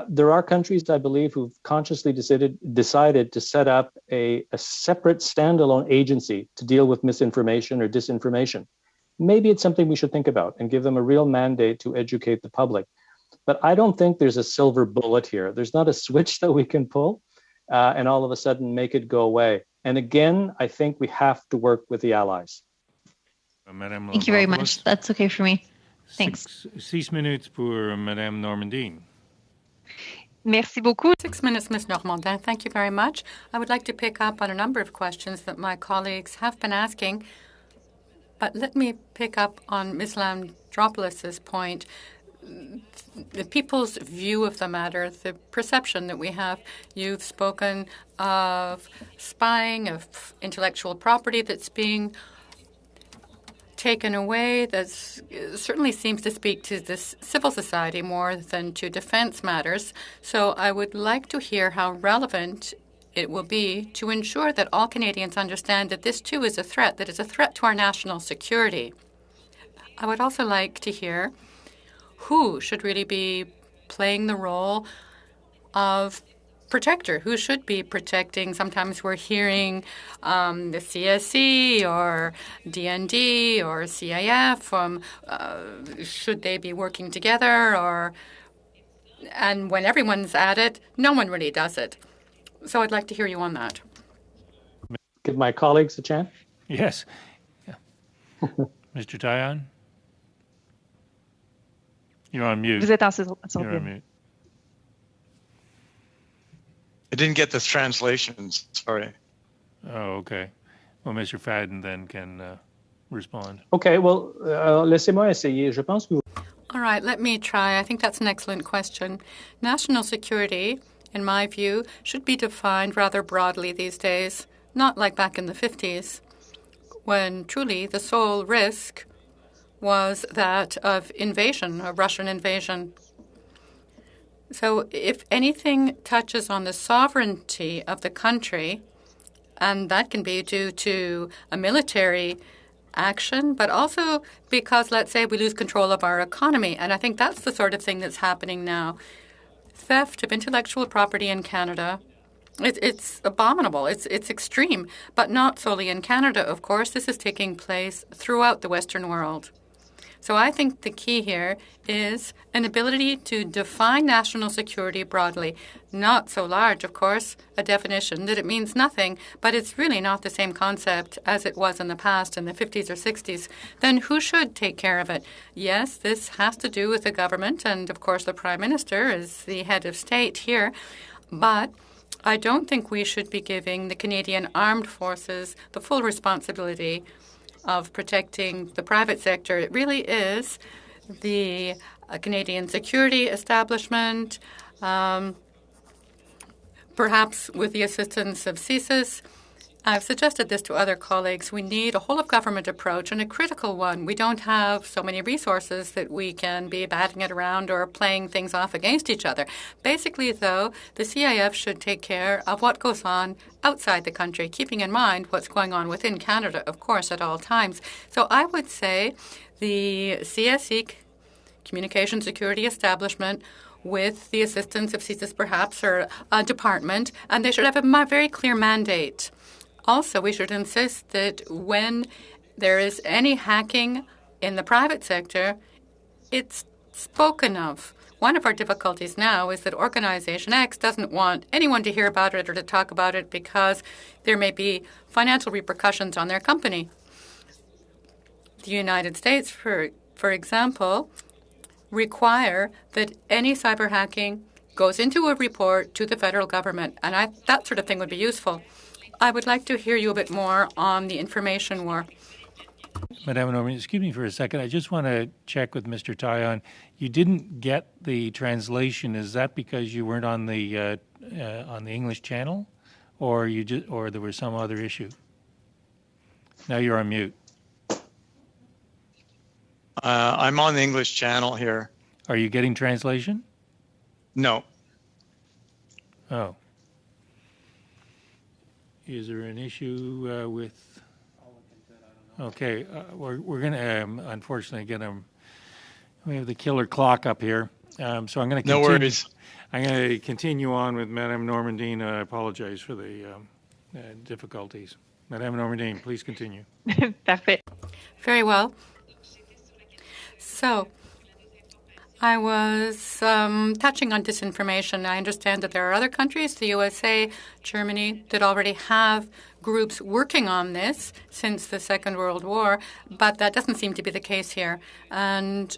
There are countries, I believe, who've consciously decided to set up a separate standalone agency to deal with misinformation or disinformation. Maybe it's something we should think about and give them a real mandate to educate the public. But I don't think there's a silver bullet here. There's not a switch that we can pull. and all of a sudden make it go away. And again, I think we have to work with the allies. Thank you very much. That's okay for me. Thanks. 6 minutes pour Madame Normandin. Merci beaucoup. 6 minutes, Ms. Normandin. Thank you very much. I would like to pick up on a number of questions that my colleagues have been asking, but let me pick up on Ms. Landropoulos' point. The people's view of the matter, the perception that we have. You've spoken of spying, of intellectual property that's being taken away. That certainly seems to speak to this civil society more than to defense matters. So I would like to hear how relevant it will be to ensure that all Canadians understand that this too is a threat, that is a threat to our national security. I would also like to hear who should really be playing the role of protector, who should be protecting. Sometimes we're hearing the CSE or DND or CIF. Should they be working together? And when everyone's at it, no one really does it. So I'd like to hear you on that. Give my colleagues a chance. Yes. Yeah. Mr. Taillon? You're on mute. Vous êtes You're on mute. I didn't get the translations. Sorry. Oh, okay. Well, Mr. Fadden then can respond. Okay, well, laissez-moi essayer. Je pense que All right, let me try. I think that's an excellent question. National security, in my view, should be defined rather broadly these days, not like back in the 50s, when truly the sole risk was that of invasion, of Russian invasion. So if anything touches on the sovereignty of the country, and that can be due to a military action, but also because, let's say, we lose control of our economy. And I think that's the sort of thing that's happening now. Theft of intellectual property in Canada, it's abominable. It's extreme, but not solely in Canada, of course. This is taking place throughout the Western world. So I think the key here is an ability to define national security broadly. Not so large, of course, a definition that it means nothing, but it's really not the same concept as it was in the past, in the 50s or 60s. Then who should take care of it? Yes, this has to do with the government, and of course the Prime Minister is the head of state here, but I don't think we should be giving the Canadian Armed Forces the full responsibility of protecting the private sector. It really is the Canadian security establishment, perhaps with the assistance of CSIS. I've suggested this to other colleagues. We need a whole-of-government approach, and a critical one. We don't have so many resources that we can be batting it around or playing things off against each other. Basically, though, the CIF should take care of what goes on outside the country, keeping in mind what's going on within Canada, of course, at all times. So I would say the CSE, Communication Security Establishment, with the assistance of CSIS perhaps, or a department, and they should have a very clear mandate. Also, we should insist that when there is any hacking in the private sector, it's spoken of. One of our difficulties now is that Organization X doesn't want anyone to hear about it or to talk about it because there may be financial repercussions on their company. The United States, for example, require that any cyber hacking goes into a report to the federal government, and that sort of thing would be useful. I would like to hear you a bit more on the information war. Madame Norman, excuse me for a second. I just want to check with Mr. Taillon. You didn't get the translation. Is that because you weren't on the English channel, or there was some other issue? Now you're on mute. I'm on the English channel here. Are you getting translation? No. Oh. Is there an issue with? Okay, we're going to unfortunately we have the killer clock up here, so I'm going to continue. No worries. I'm going to continue on with Madame Normandin. I apologize for the difficulties. Madame Normandin, please continue. Parfait. Very well. So I was touching on disinformation. I understand that there are other countries, the USA, Germany, that already have groups working on this since the Second World War, but that doesn't seem to be the case here. And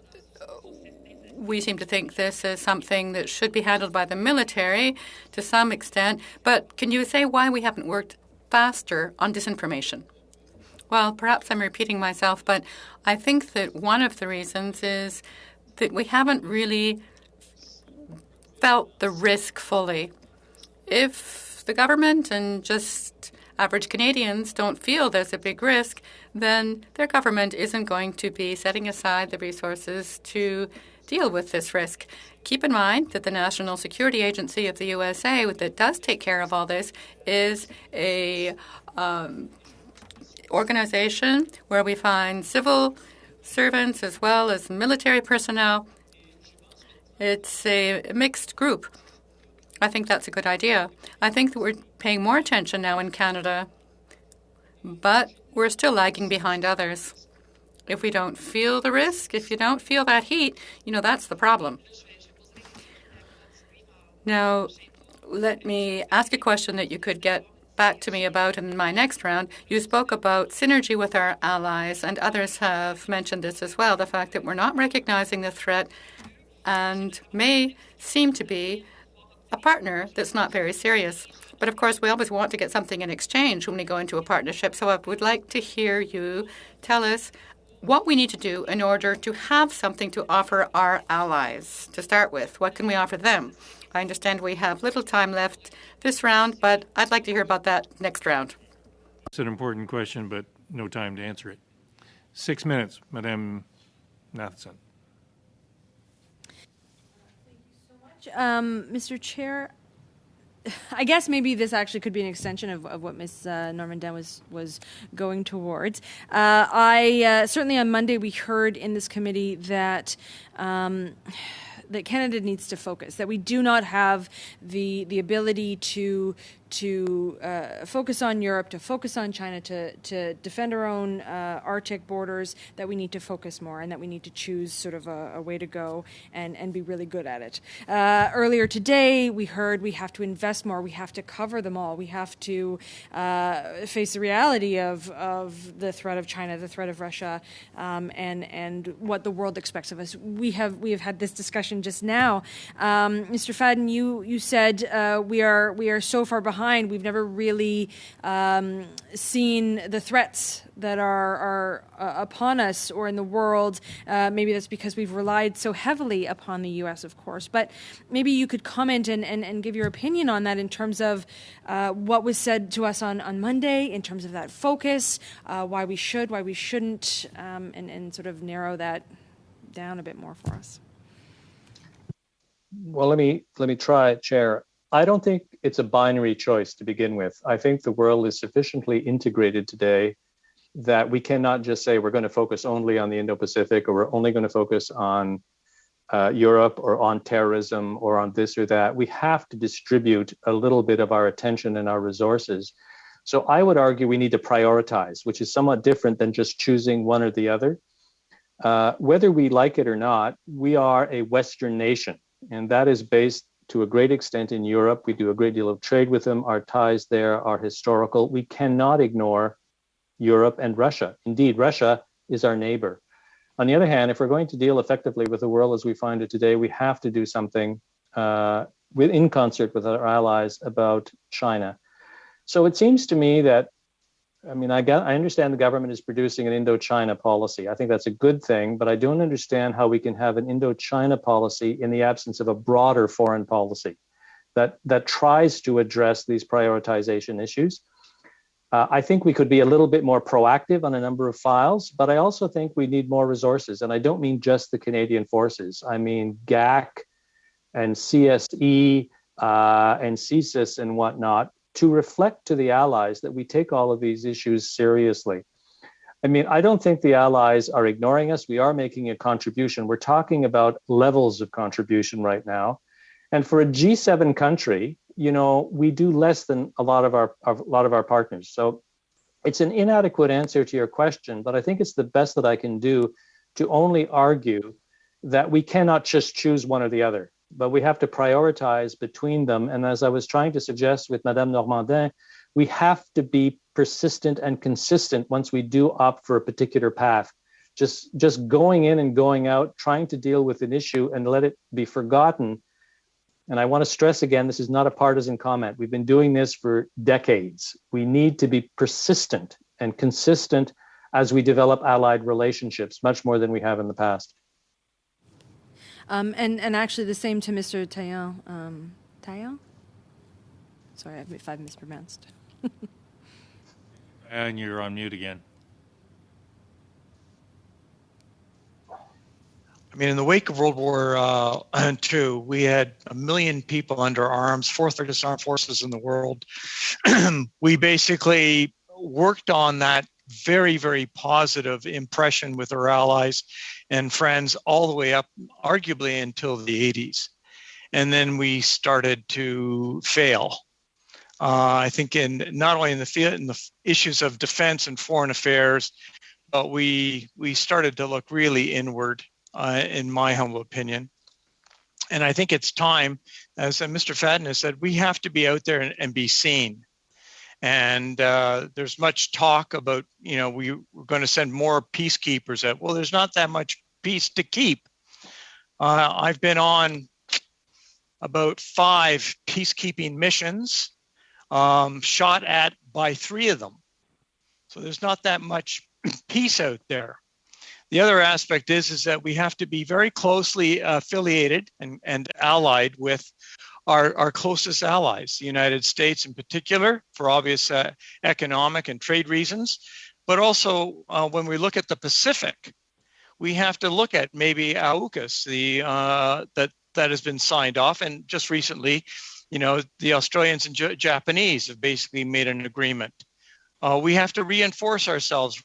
we seem to think this is something that should be handled by the military to some extent. But can you say why we haven't worked faster on disinformation? Well, perhaps I'm repeating myself, but I think that one of the reasons is that we haven't really felt the risk fully. If the government and just average Canadians don't feel there's a big risk, then their government isn't going to be setting aside the resources to deal with this risk. Keep in mind that the National Security Agency of the USA, that does take care of all this, is a organization where we find civil servants as well as military personnel. It's a mixed group. I think that's a good idea. I think that we're paying more attention now in Canada, but we're still lagging behind others. If we don't feel the risk, if you don't feel that heat, that's the problem. Now, let me ask a question that you could get back to me about in my next round. You spoke about synergy with our allies, and others have mentioned this as well, the fact that we're not recognizing the threat and may seem to be a partner that's not very serious. But of course, we always want to get something in exchange when we go into a partnership. So I would like to hear you tell us what we need to do in order to have something to offer our allies. To start with, what can we offer them? I understand we have little time left this round, but I'd like to hear about that next round. It's an important question, but no time to answer it. 6 minutes, Madame Matheson. Mr. Chair, I guess maybe this actually could be an extension of what Ms. Normandin was going towards. Certainly on Monday we heard in this committee that that Canada needs to focus, that we do not have the ability to focus on Europe, to focus on China, to defend our own Arctic borders, that we need to focus more and that we need to choose sort of a way to go and be really good at it. Earlier today, we heard we have to invest more, we have to cover them all, we have to face the reality of the threat of China, the threat of Russia, and what the world expects of us. We have had this discussion just now. Mr. Fadden, you said we are so far behind. We've never really seen the threats that are upon us or in the world. Maybe that's because we've relied so heavily upon the U.S., of course. But maybe you could comment and give your opinion on that in terms of what was said to us on Monday, in terms of that focus, why we should, why we shouldn't, and sort of narrow that down a bit more for us. Well, let me try, Chair. I don't think it's a binary choice to begin with. I think the world is sufficiently integrated today that we cannot just say we're going to focus only on the Indo-Pacific, or we're only going to focus on Europe or on terrorism or on this or that. We have to distribute a little bit of our attention and our resources. So I would argue we need to prioritize, which is somewhat different than just choosing one or the other. Whether we like it or not, we are a Western nation, and that is based to a great extent in Europe. We do a great deal of trade with them. Our ties there are historical. We cannot ignore Europe and Russia. Indeed, Russia is our neighbor. On the other hand, if we're going to deal effectively with the world as we find it today, we have to do something in concert with our allies about China. So it seems to me that, I understand the government is producing an Indo-China policy. I think that's a good thing, but I don't understand how we can have an Indo-China policy in the absence of a broader foreign policy that tries to address these prioritization issues. I think we could be a little bit more proactive on a number of files, but I also think we need more resources. And I don't mean just the Canadian forces. I mean GAC and CSE and CSIS and whatnot, to reflect to the allies that we take all of these issues seriously. I don't think the allies are ignoring us. We are making a contribution. We're talking about levels of contribution right now. And for a G7 country, we do less than a lot of our partners. So it's an inadequate answer to your question, but I think it's the best that I can do to only argue that we cannot just choose one or the other, but we have to prioritize between them. And as I was trying to suggest with Madame Normandin, we have to be persistent and consistent once we do opt for a particular path. Just going in and going out, trying to deal with an issue and let it be forgotten. And I want to stress again, this is not a partisan comment. We've been doing this for decades. We need to be persistent and consistent as we develop allied relationships, much more than we have in the past. And actually the same to Mr. Taillon. Taillon? Sorry if I've mispronounced. And you're on mute again. I mean, in the wake of World War II, we had 1 million people under arms, fourth largest armed forces in the world. We basically worked on that very, very positive impression with our allies and friends all the way up, arguably until the 80s. And then we started to fail. I think not only in the issues of defense and foreign affairs, but we started to look really inward, in my humble opinion. And I think it's time, as Mr. Fadden has said, we have to be out there and be seen. And there's much talk about, we're going to send more peacekeepers out. Well, there's not that much peace to keep. I've been on about 5 peacekeeping missions, shot at by 3 of them. So there's not that much peace out there. The other aspect is that we have to be very closely affiliated and allied with our closest allies, the United States in particular, for obvious economic and trade reasons. But also, when we look at the Pacific, we have to look at maybe AUKUS, that has been signed off. And just recently, the Australians and Japanese have basically made an agreement. We have to reinforce ourselves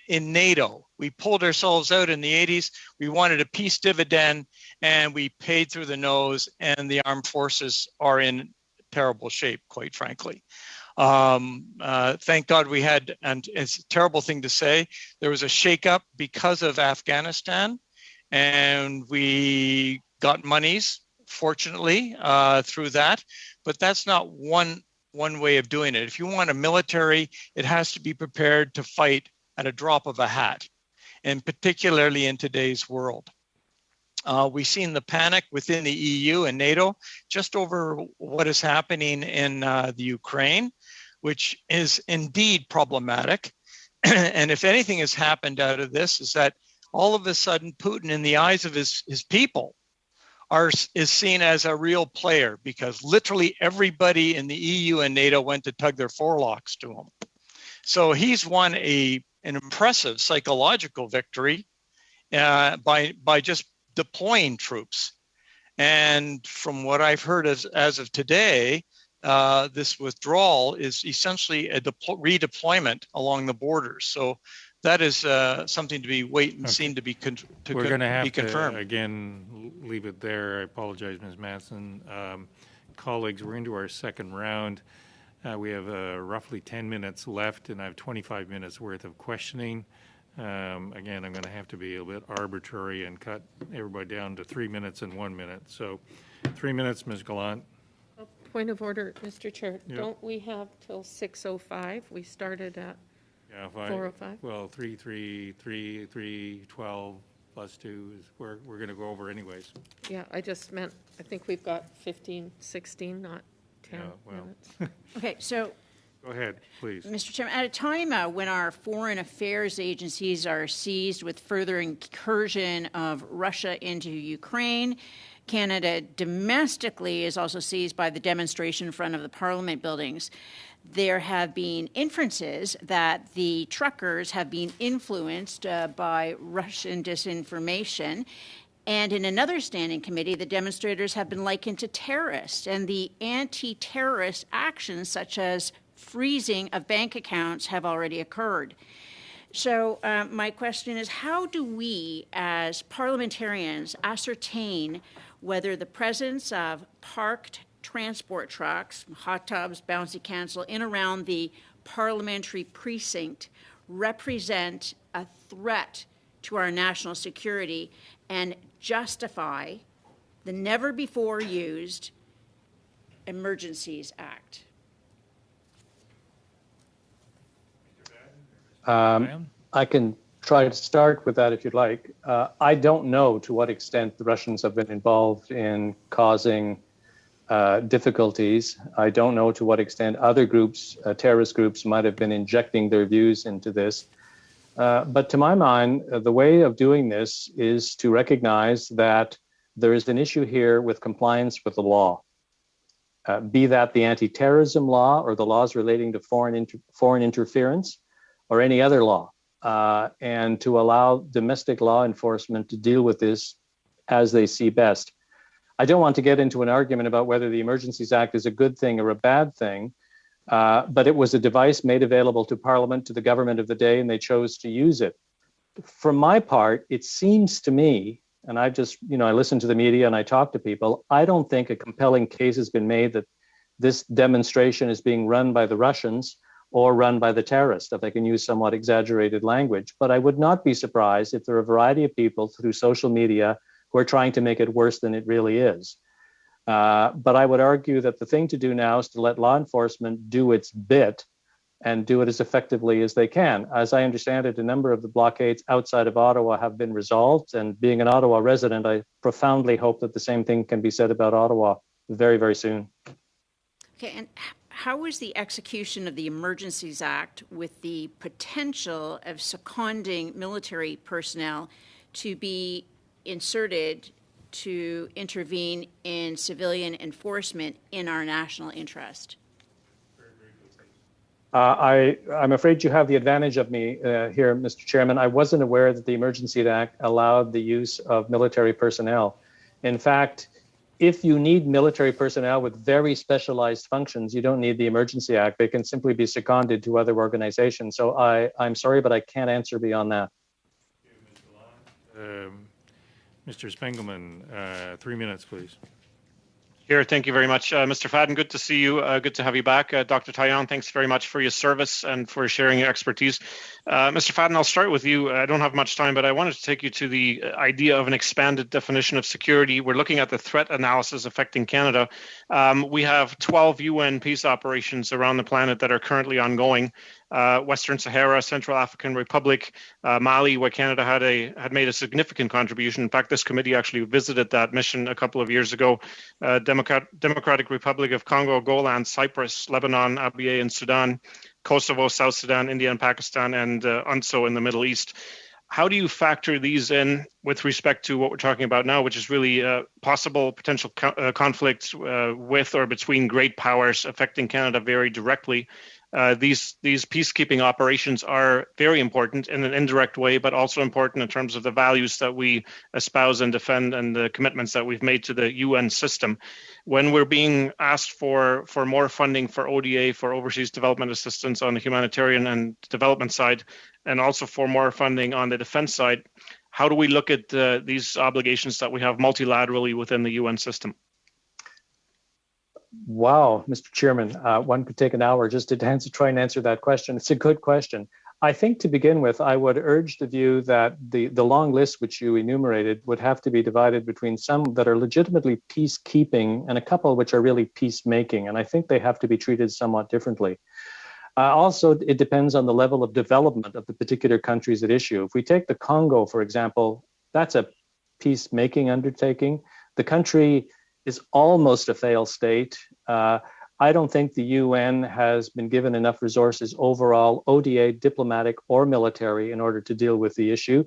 in NATO. We pulled ourselves out in the 80s. We wanted a peace dividend, and we paid through the nose, and the armed forces are in terrible shape, quite frankly. Thank God we had, and it's a terrible thing to say, there was a shakeup because of Afghanistan, and we got monies, fortunately, through that. But that's not one way of doing it. If you want a military, it has to be prepared to fight at a drop of a hat, and particularly in today's world. We've seen the panic within the EU and NATO just over what is happening in the Ukraine, which is indeed problematic. And if anything has happened out of this, is that all of a sudden Putin, in the eyes of his people, is seen as a real player, because literally everybody in the EU and NATO went to tug their forelocks to him. So he's won an impressive psychological victory by just deploying troops. And from what I've heard as of today, this withdrawal is essentially a redeployment along the borders. So that is something to be seen to be confirmed. We're going to have to, again, leave it there. I apologize, Ms. Manson. Colleagues, we're into our second round. We have roughly 10 minutes left, and I have 25 minutes worth of questioning. Again, I'm going to have to be a bit arbitrary and cut everybody down to 3 minutes and 1 minute. So 3 minutes, Ms. Gallant. Point of order, Mr. Chair. Yep. Don't we have till 6:05? We started at 4:05. Well, 3, 12 plus 2 is we're going to go over anyways. Yeah, I just meant, I think we've got 15, 16, not 10 minutes. Okay, so go ahead, please. Mr. Chairman, at a time when our foreign affairs agencies are seized with further incursion of Russia into Ukraine, Canada domestically is also seized by the demonstration in front of the Parliament buildings. There have been inferences that the truckers have been influenced by Russian disinformation. And in another standing committee, the demonstrators have been likened to terrorists, and the anti-terrorist actions such as freezing of bank accounts have already occurred. So my question is, how do we as parliamentarians ascertain whether the presence of parked transport trucks, hot tubs, bouncy castle, in around the parliamentary precinct represent a threat to our national security? And justify the never before used Emergencies Act? I can try to start with that if you'd like. I don't know to what extent the Russians have been involved in causing difficulties. I don't know to what extent other groups, terrorist groups, might have been injecting their views into this. But to my mind, the way of doing this is to recognize that there is an issue here with compliance with the law, be that the anti-terrorism law or the laws relating to foreign interference or any other law, and to allow domestic law enforcement to deal with this as they see best. I don't want to get into an argument about whether the Emergencies Act is a good thing or a bad thing, but it was a device made available to Parliament, to the government of the day, and they chose to use it. For my part, it seems to me, and I just, I listen to the media and I talk to people, I don't think a compelling case has been made that this demonstration is being run by the Russians or run by the terrorists, if I can use somewhat exaggerated language. But I would not be surprised if there are a variety of people through social media who are trying to make it worse than it really is. But I would argue that the thing to do now is to let law enforcement do its bit and do it as effectively as they can. As I understand it, a number of the blockades outside of Ottawa have been resolved. And being an Ottawa resident, I profoundly hope that the same thing can be said about Ottawa very, very soon. Okay, and how is the execution of the Emergencies Act with the potential of seconding military personnel to be inserted to intervene in civilian enforcement in our national interest? I'm afraid you have the advantage of me here, Mr. Chairman. I wasn't aware that the Emergency Act allowed the use of military personnel. In fact, if you need military personnel with very specialized functions, you don't need the Emergency Act. They can simply be seconded to other organizations. So I'm sorry, but I can't answer beyond that. Mr. Spengelman, 3 minutes, please. Here, thank you very much. Mr. Fadden, good to see you. Good to have you back. Dr. Taillon, thanks very much for your service and for sharing your expertise. Mr. Fadden, I'll start with you. I don't have much time, but I wanted to take you to the idea of an expanded definition of security. We're looking at the threat analysis affecting Canada. We have 12 UN peace operations around the planet that are currently ongoing. Western Sahara, Central African Republic, Mali, where Canada had made a significant contribution. In fact, this committee actually visited that mission a couple of years ago. Democratic Republic of Congo, Golan, Cyprus, Lebanon, Abyei, and Sudan, Kosovo, South Sudan, India, and Pakistan, and UNSO in the Middle East. How do you factor these in with respect to what we're talking about now, which is really possible potential conflicts with or between great powers affecting Canada very directly? These peacekeeping operations are very important in an indirect way, but also important in terms of the values that we espouse and defend and the commitments that we've made to the UN system. When we're being asked for more funding for ODA, for overseas development assistance on the humanitarian and development side, and also for more funding on the defense side, how do we look at these obligations that we have multilaterally within the UN system? Wow, Mr. Chairman, one could take an hour just to try and answer that question. It's a good question. I think to begin with, I would urge the view that the long list which you enumerated would have to be divided between some that are legitimately peacekeeping and a couple which are really peacemaking. And I think they have to be treated somewhat differently. Also, it depends on the level of development of the particular countries at issue. If we take the Congo, for example, that's a peacemaking undertaking. The country is almost a failed state. I don't think the UN has been given enough resources overall, ODA, diplomatic or military, in order to deal with the issue.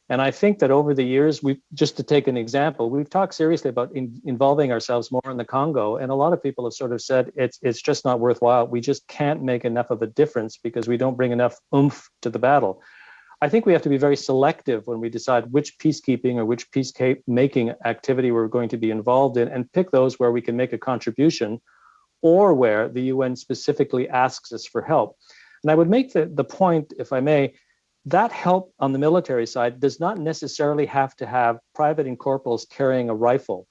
And I think that over the years, just to take an example, we've talked seriously about involving ourselves more in the Congo. And a lot of people have sort of said, it's just not worthwhile. We just can't make enough of a difference because we don't bring enough oomph to the battle. I think we have to be very selective when we decide which peacekeeping or which peacemaking activity we're going to be involved in, and pick those where we can make a contribution or where the UN specifically asks us for help. And I would make the point, if I may, that help on the military side does not necessarily have to have private and corporals carrying a rifle.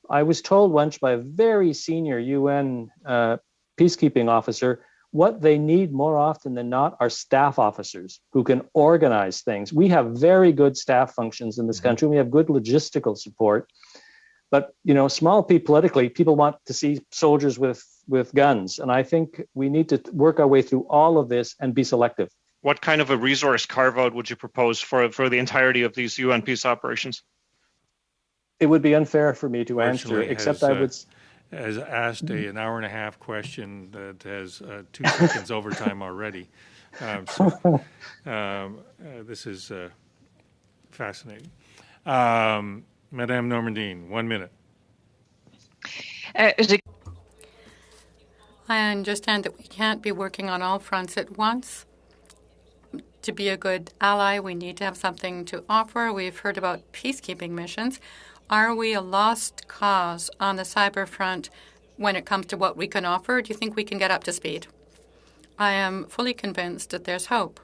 I was told once by a very senior UN peacekeeping officer, What they need more often than not are staff officers who can organize things. We have very good staff functions in this country. We have good logistical support. But, small p politically, people want to see soldiers with guns. And I think we need to work our way through all of this and be selective. What kind of a resource carve-out would you propose for the entirety of these UN peace operations? It would be unfair for me to answer, except I would... Has asked an hour and a half question that has 2 seconds overtime already. This is fascinating. Madame Normandin, 1 minute. I understand that we can't be working on all fronts at once. To be a good ally, we need to have something to offer. We've heard about peacekeeping missions. Are we a lost cause on the cyber front when it comes to what we can offer? Do you think we can get up to speed? I am fully convinced that there's hope.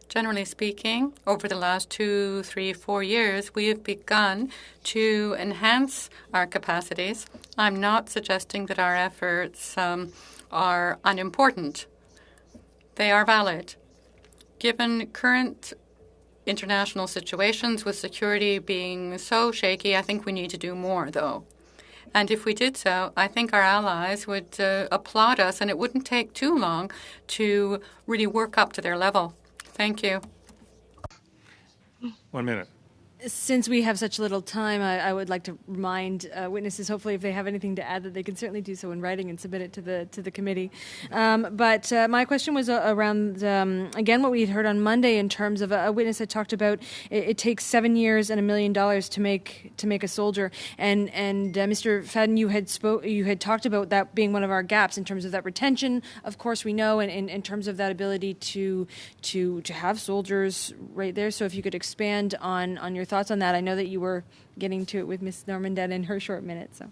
Generally speaking, over the last 2, 3, 4 years, we have begun to enhance our capacities. I'm not suggesting that our efforts are unimportant. They are valid. Given current international situations with security being so shaky, I think we need to do more, though. And if we did so, I think our allies would applaud us, and it wouldn't take too long to really work up to their level. Thank you. 1 minute. Since we have such little time, I would like to remind witnesses, hopefully, if they have anything to add, that they can certainly do so in writing and submit it to the committee. But my question was around, again, what we had heard on Monday in terms of a witness that talked about it takes 7 years and $1 million to make a soldier. And Mr. Fadden, you had talked about that being one of our gaps in terms of that retention. Of course, we know, and in terms of that ability to have soldiers right there. So if you could expand on your thoughts on that. I know that you were getting to it with Ms. Normandin in her short minute. So,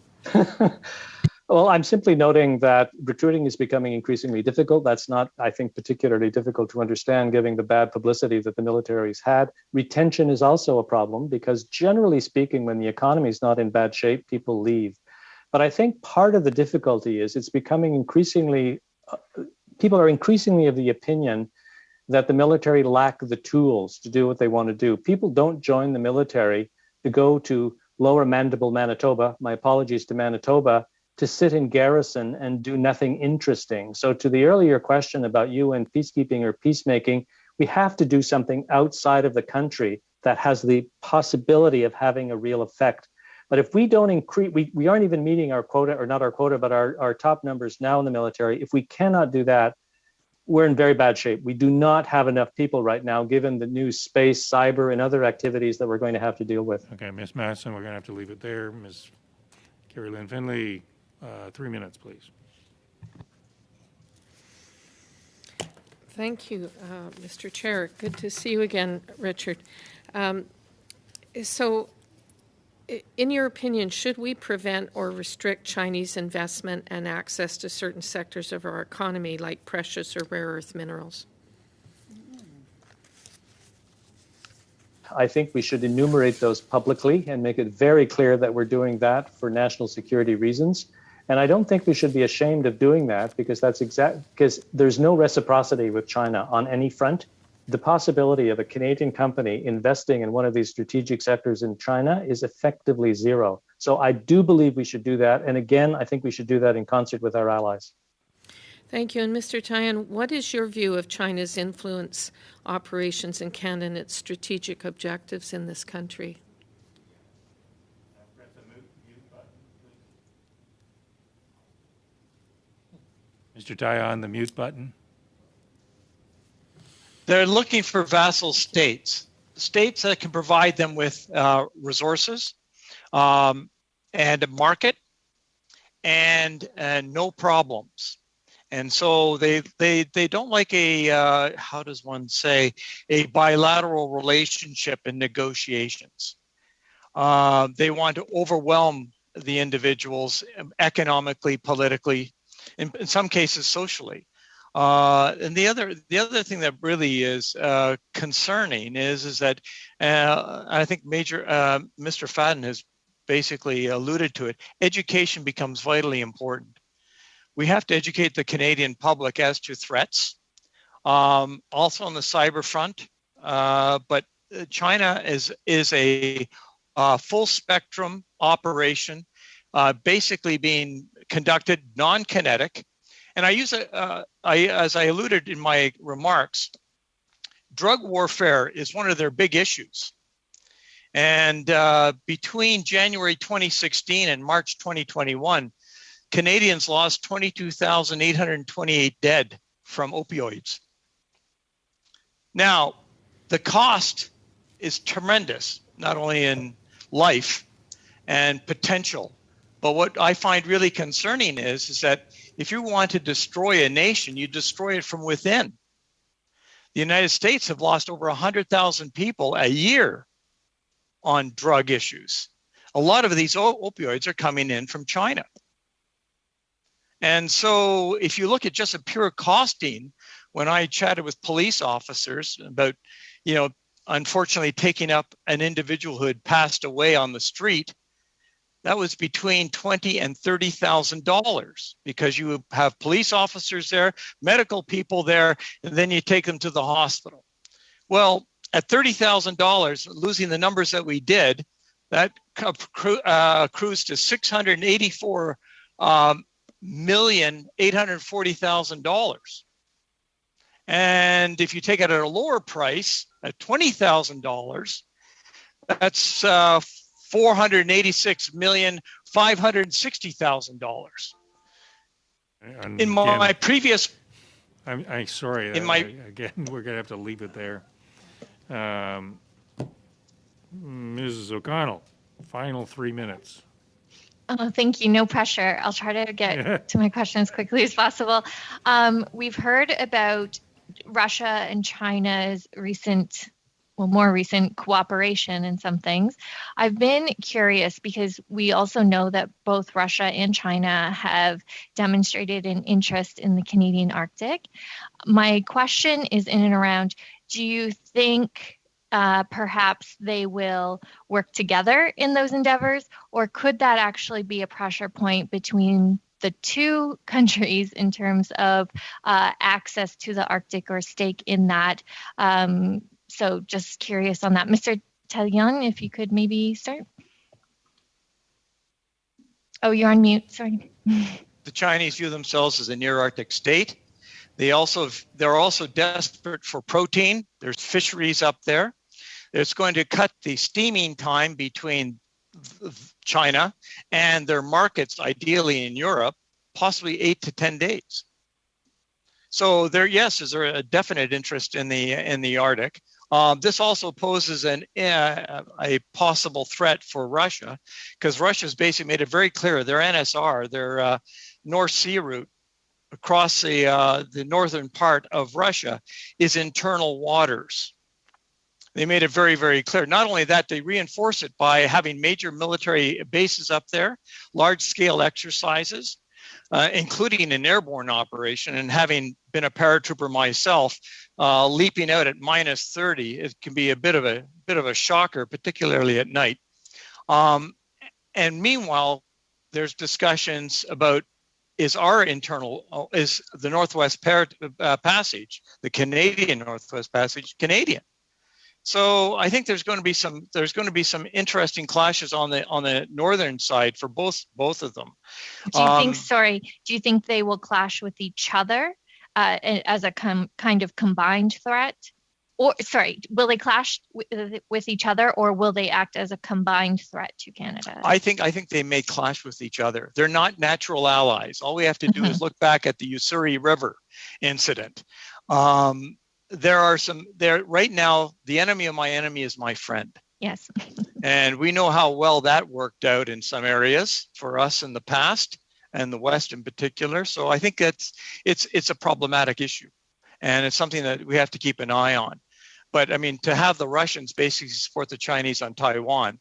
well, I'm simply noting that recruiting is becoming increasingly difficult. That's not, I think, particularly difficult to understand, given the bad publicity that the military's had. Retention is also a problem because, generally speaking, when the economy is not in bad shape, people leave. But I think part of the difficulty is it's becoming increasingly, people are increasingly of the opinion that the military lack the tools to do what they want to do. People don't join the military to go to Lower Mandible, Manitoba, my apologies to Manitoba, to sit in garrison and do nothing interesting. So to the earlier question about UN peacekeeping or peacemaking, we have to do something outside of the country that has the possibility of having a real effect. But if we don't increase, we aren't even meeting our quota, or not our quota, but our top numbers now in the military. If we cannot do that, we're in very bad shape. We do not have enough people right now, given the new space, cyber, and other activities that we're going to have to deal with. Okay, Ms. Masson, we're going to have to leave it there. Ms. Carrie Lynn Finley, 3 minutes, please. Thank you, Mr. Chair. Good to see you again, Richard. So, in your opinion, should we prevent or restrict Chinese investment and access to certain sectors of our economy, like precious or rare earth minerals? I think we should enumerate those publicly and make it very clear that we're doing that for national security reasons. And I don't think we should be ashamed of doing that, because because there's no reciprocity with China on any front. The possibility of a Canadian company investing in one of these strategic sectors in China is effectively zero. So I do believe we should do that. And again, I think we should do that in concert with our allies. Thank you. And Mr. Tyon, what is your view of China's influence operations in Canada and its strategic objectives in this country? Mr. Tyon, the mute button. They're looking for vassal states that can provide them with resources and a market and no problems. And so they don't like a, how does one say, a bilateral relationship in negotiations. They want to overwhelm the individuals economically, politically, in some cases socially. And the other thing that really is concerning is that I think Mr. Fadden has basically alluded to it. Education becomes vitally important. we have to educate the Canadian public as to threats. Also on the cyber front, but China is a full spectrum operation, basically being conducted non-kinetic. And I use as I alluded in my remarks, drug warfare is one of their big issues. And between January 2016 and March 2021, Canadians lost 22,828 dead from opioids. Now, the cost is tremendous, not only in life and potential, but what I find really concerning is that if you want to destroy a nation, you destroy it from within. The United States have lost over 100,000 people a year on drug issues. A lot of these opioids are coming in from China. And so if you look at just a pure costing, when I chatted with police officers about, unfortunately taking up an individual who had passed away on the street, that was between $20,000 and $30,000 because you have police officers there, medical people there, and then you take them to the hospital. Well, at $30,000, losing the numbers that we did, that accrues to $684,840,000. And if you take it at a lower price, at $20,000, that's $486,560,000. In my previous, I'm sorry. In my again, we're gonna have to leave it there. Mrs. O'Connell, final 3 minutes. Oh, thank you. No pressure. I'll try to get to my question as quickly as possible. We've heard about Russia and China's more recent cooperation in some things. I've been curious because we also know that both Russia and China have demonstrated an interest in the Canadian Arctic. My question is in and around, do you think perhaps they will work together in those endeavors, or could that actually be a pressure point between the two countries in terms of access to the Arctic or stake in that? So just curious on that. Mr. Tallon, if you could maybe start. Oh, you're on mute, sorry. The Chinese view themselves as a near Arctic state. They're also desperate for protein. There's fisheries up there. It's going to cut the steaming time between China and their markets, ideally in Europe, possibly 8 to 10 days. So there, yes, is there a definite interest in the Arctic. This also poses a possible threat for Russia, because Russia's basically made it very clear their NSR, their North Sea route across the northern part of Russia, is internal waters. They made it very, very clear. Not only that, they reinforce it by having major military bases up there, large-scale exercises, including an airborne operation. And having been a paratrooper myself, leaping out at minus 30, it can be a bit of a shocker, particularly at night. And meanwhile, there's discussions about is the Northwest Passage, the Canadian Northwest Passage, Canadian? So I think there's going to be some interesting clashes on the northern side for both of them. Do you think they will clash with each other as a kind of combined threat? Or will they clash with each other, or will they act as a combined threat to Canada? I think they may clash with each other. They're not natural allies. All we have to do is look back at the Ussuri River incident. Right now, the enemy of my enemy is my friend. Yes. And we know how well that worked out in some areas for us in the past, and the West in particular. So I think it's a problematic issue, and it's something that we have to keep an eye on. But I mean, to have the Russians basically support the Chinese on Taiwan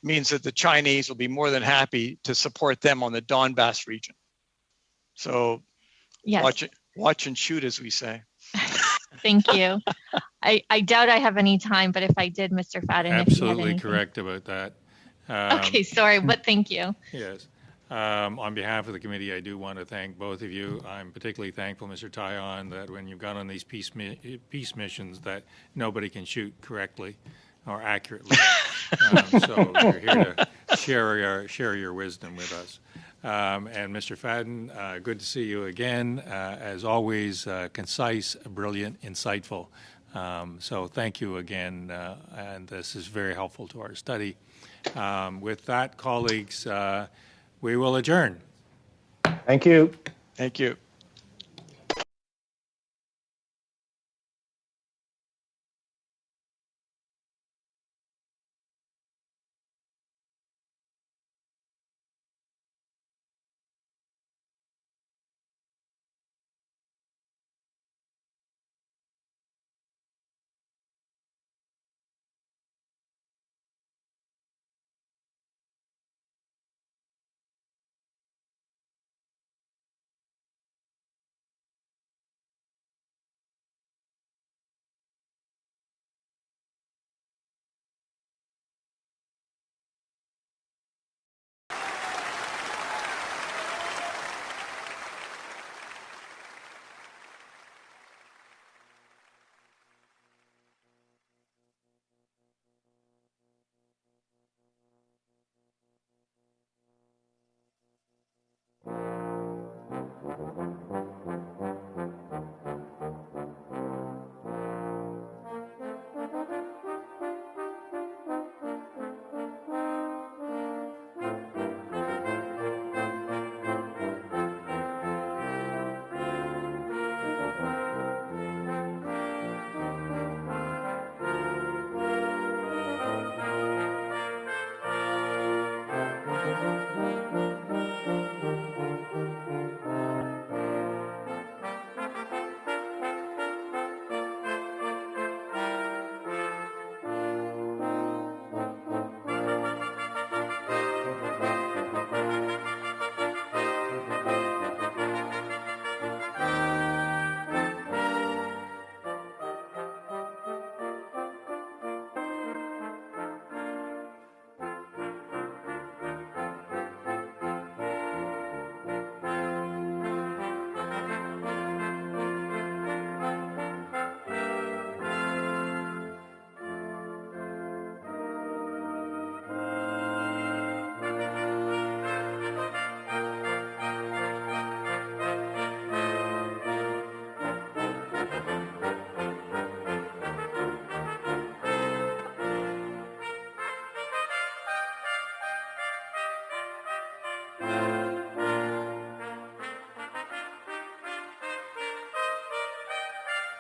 means that the Chinese will be more than happy to support them on the Donbass region. So watch and shoot, as we say. Thank you. I doubt I have any time, but if I did, Mr. Fadden, Absolutely correct about that. Okay, sorry, but thank you. Yes. On behalf of the committee, I do want to thank both of you. I'm particularly thankful, Mr. Tyon, that when you've gone on these peace missions, that nobody can shoot correctly or accurately. So you're here to share your wisdom with us. And Mr. Fadden, good to see you again. As always, concise, brilliant, insightful. So thank you again, and this is very helpful to our study. With that, colleagues, we will adjourn. Thank you. Thank you.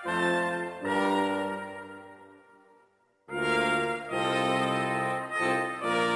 Bye.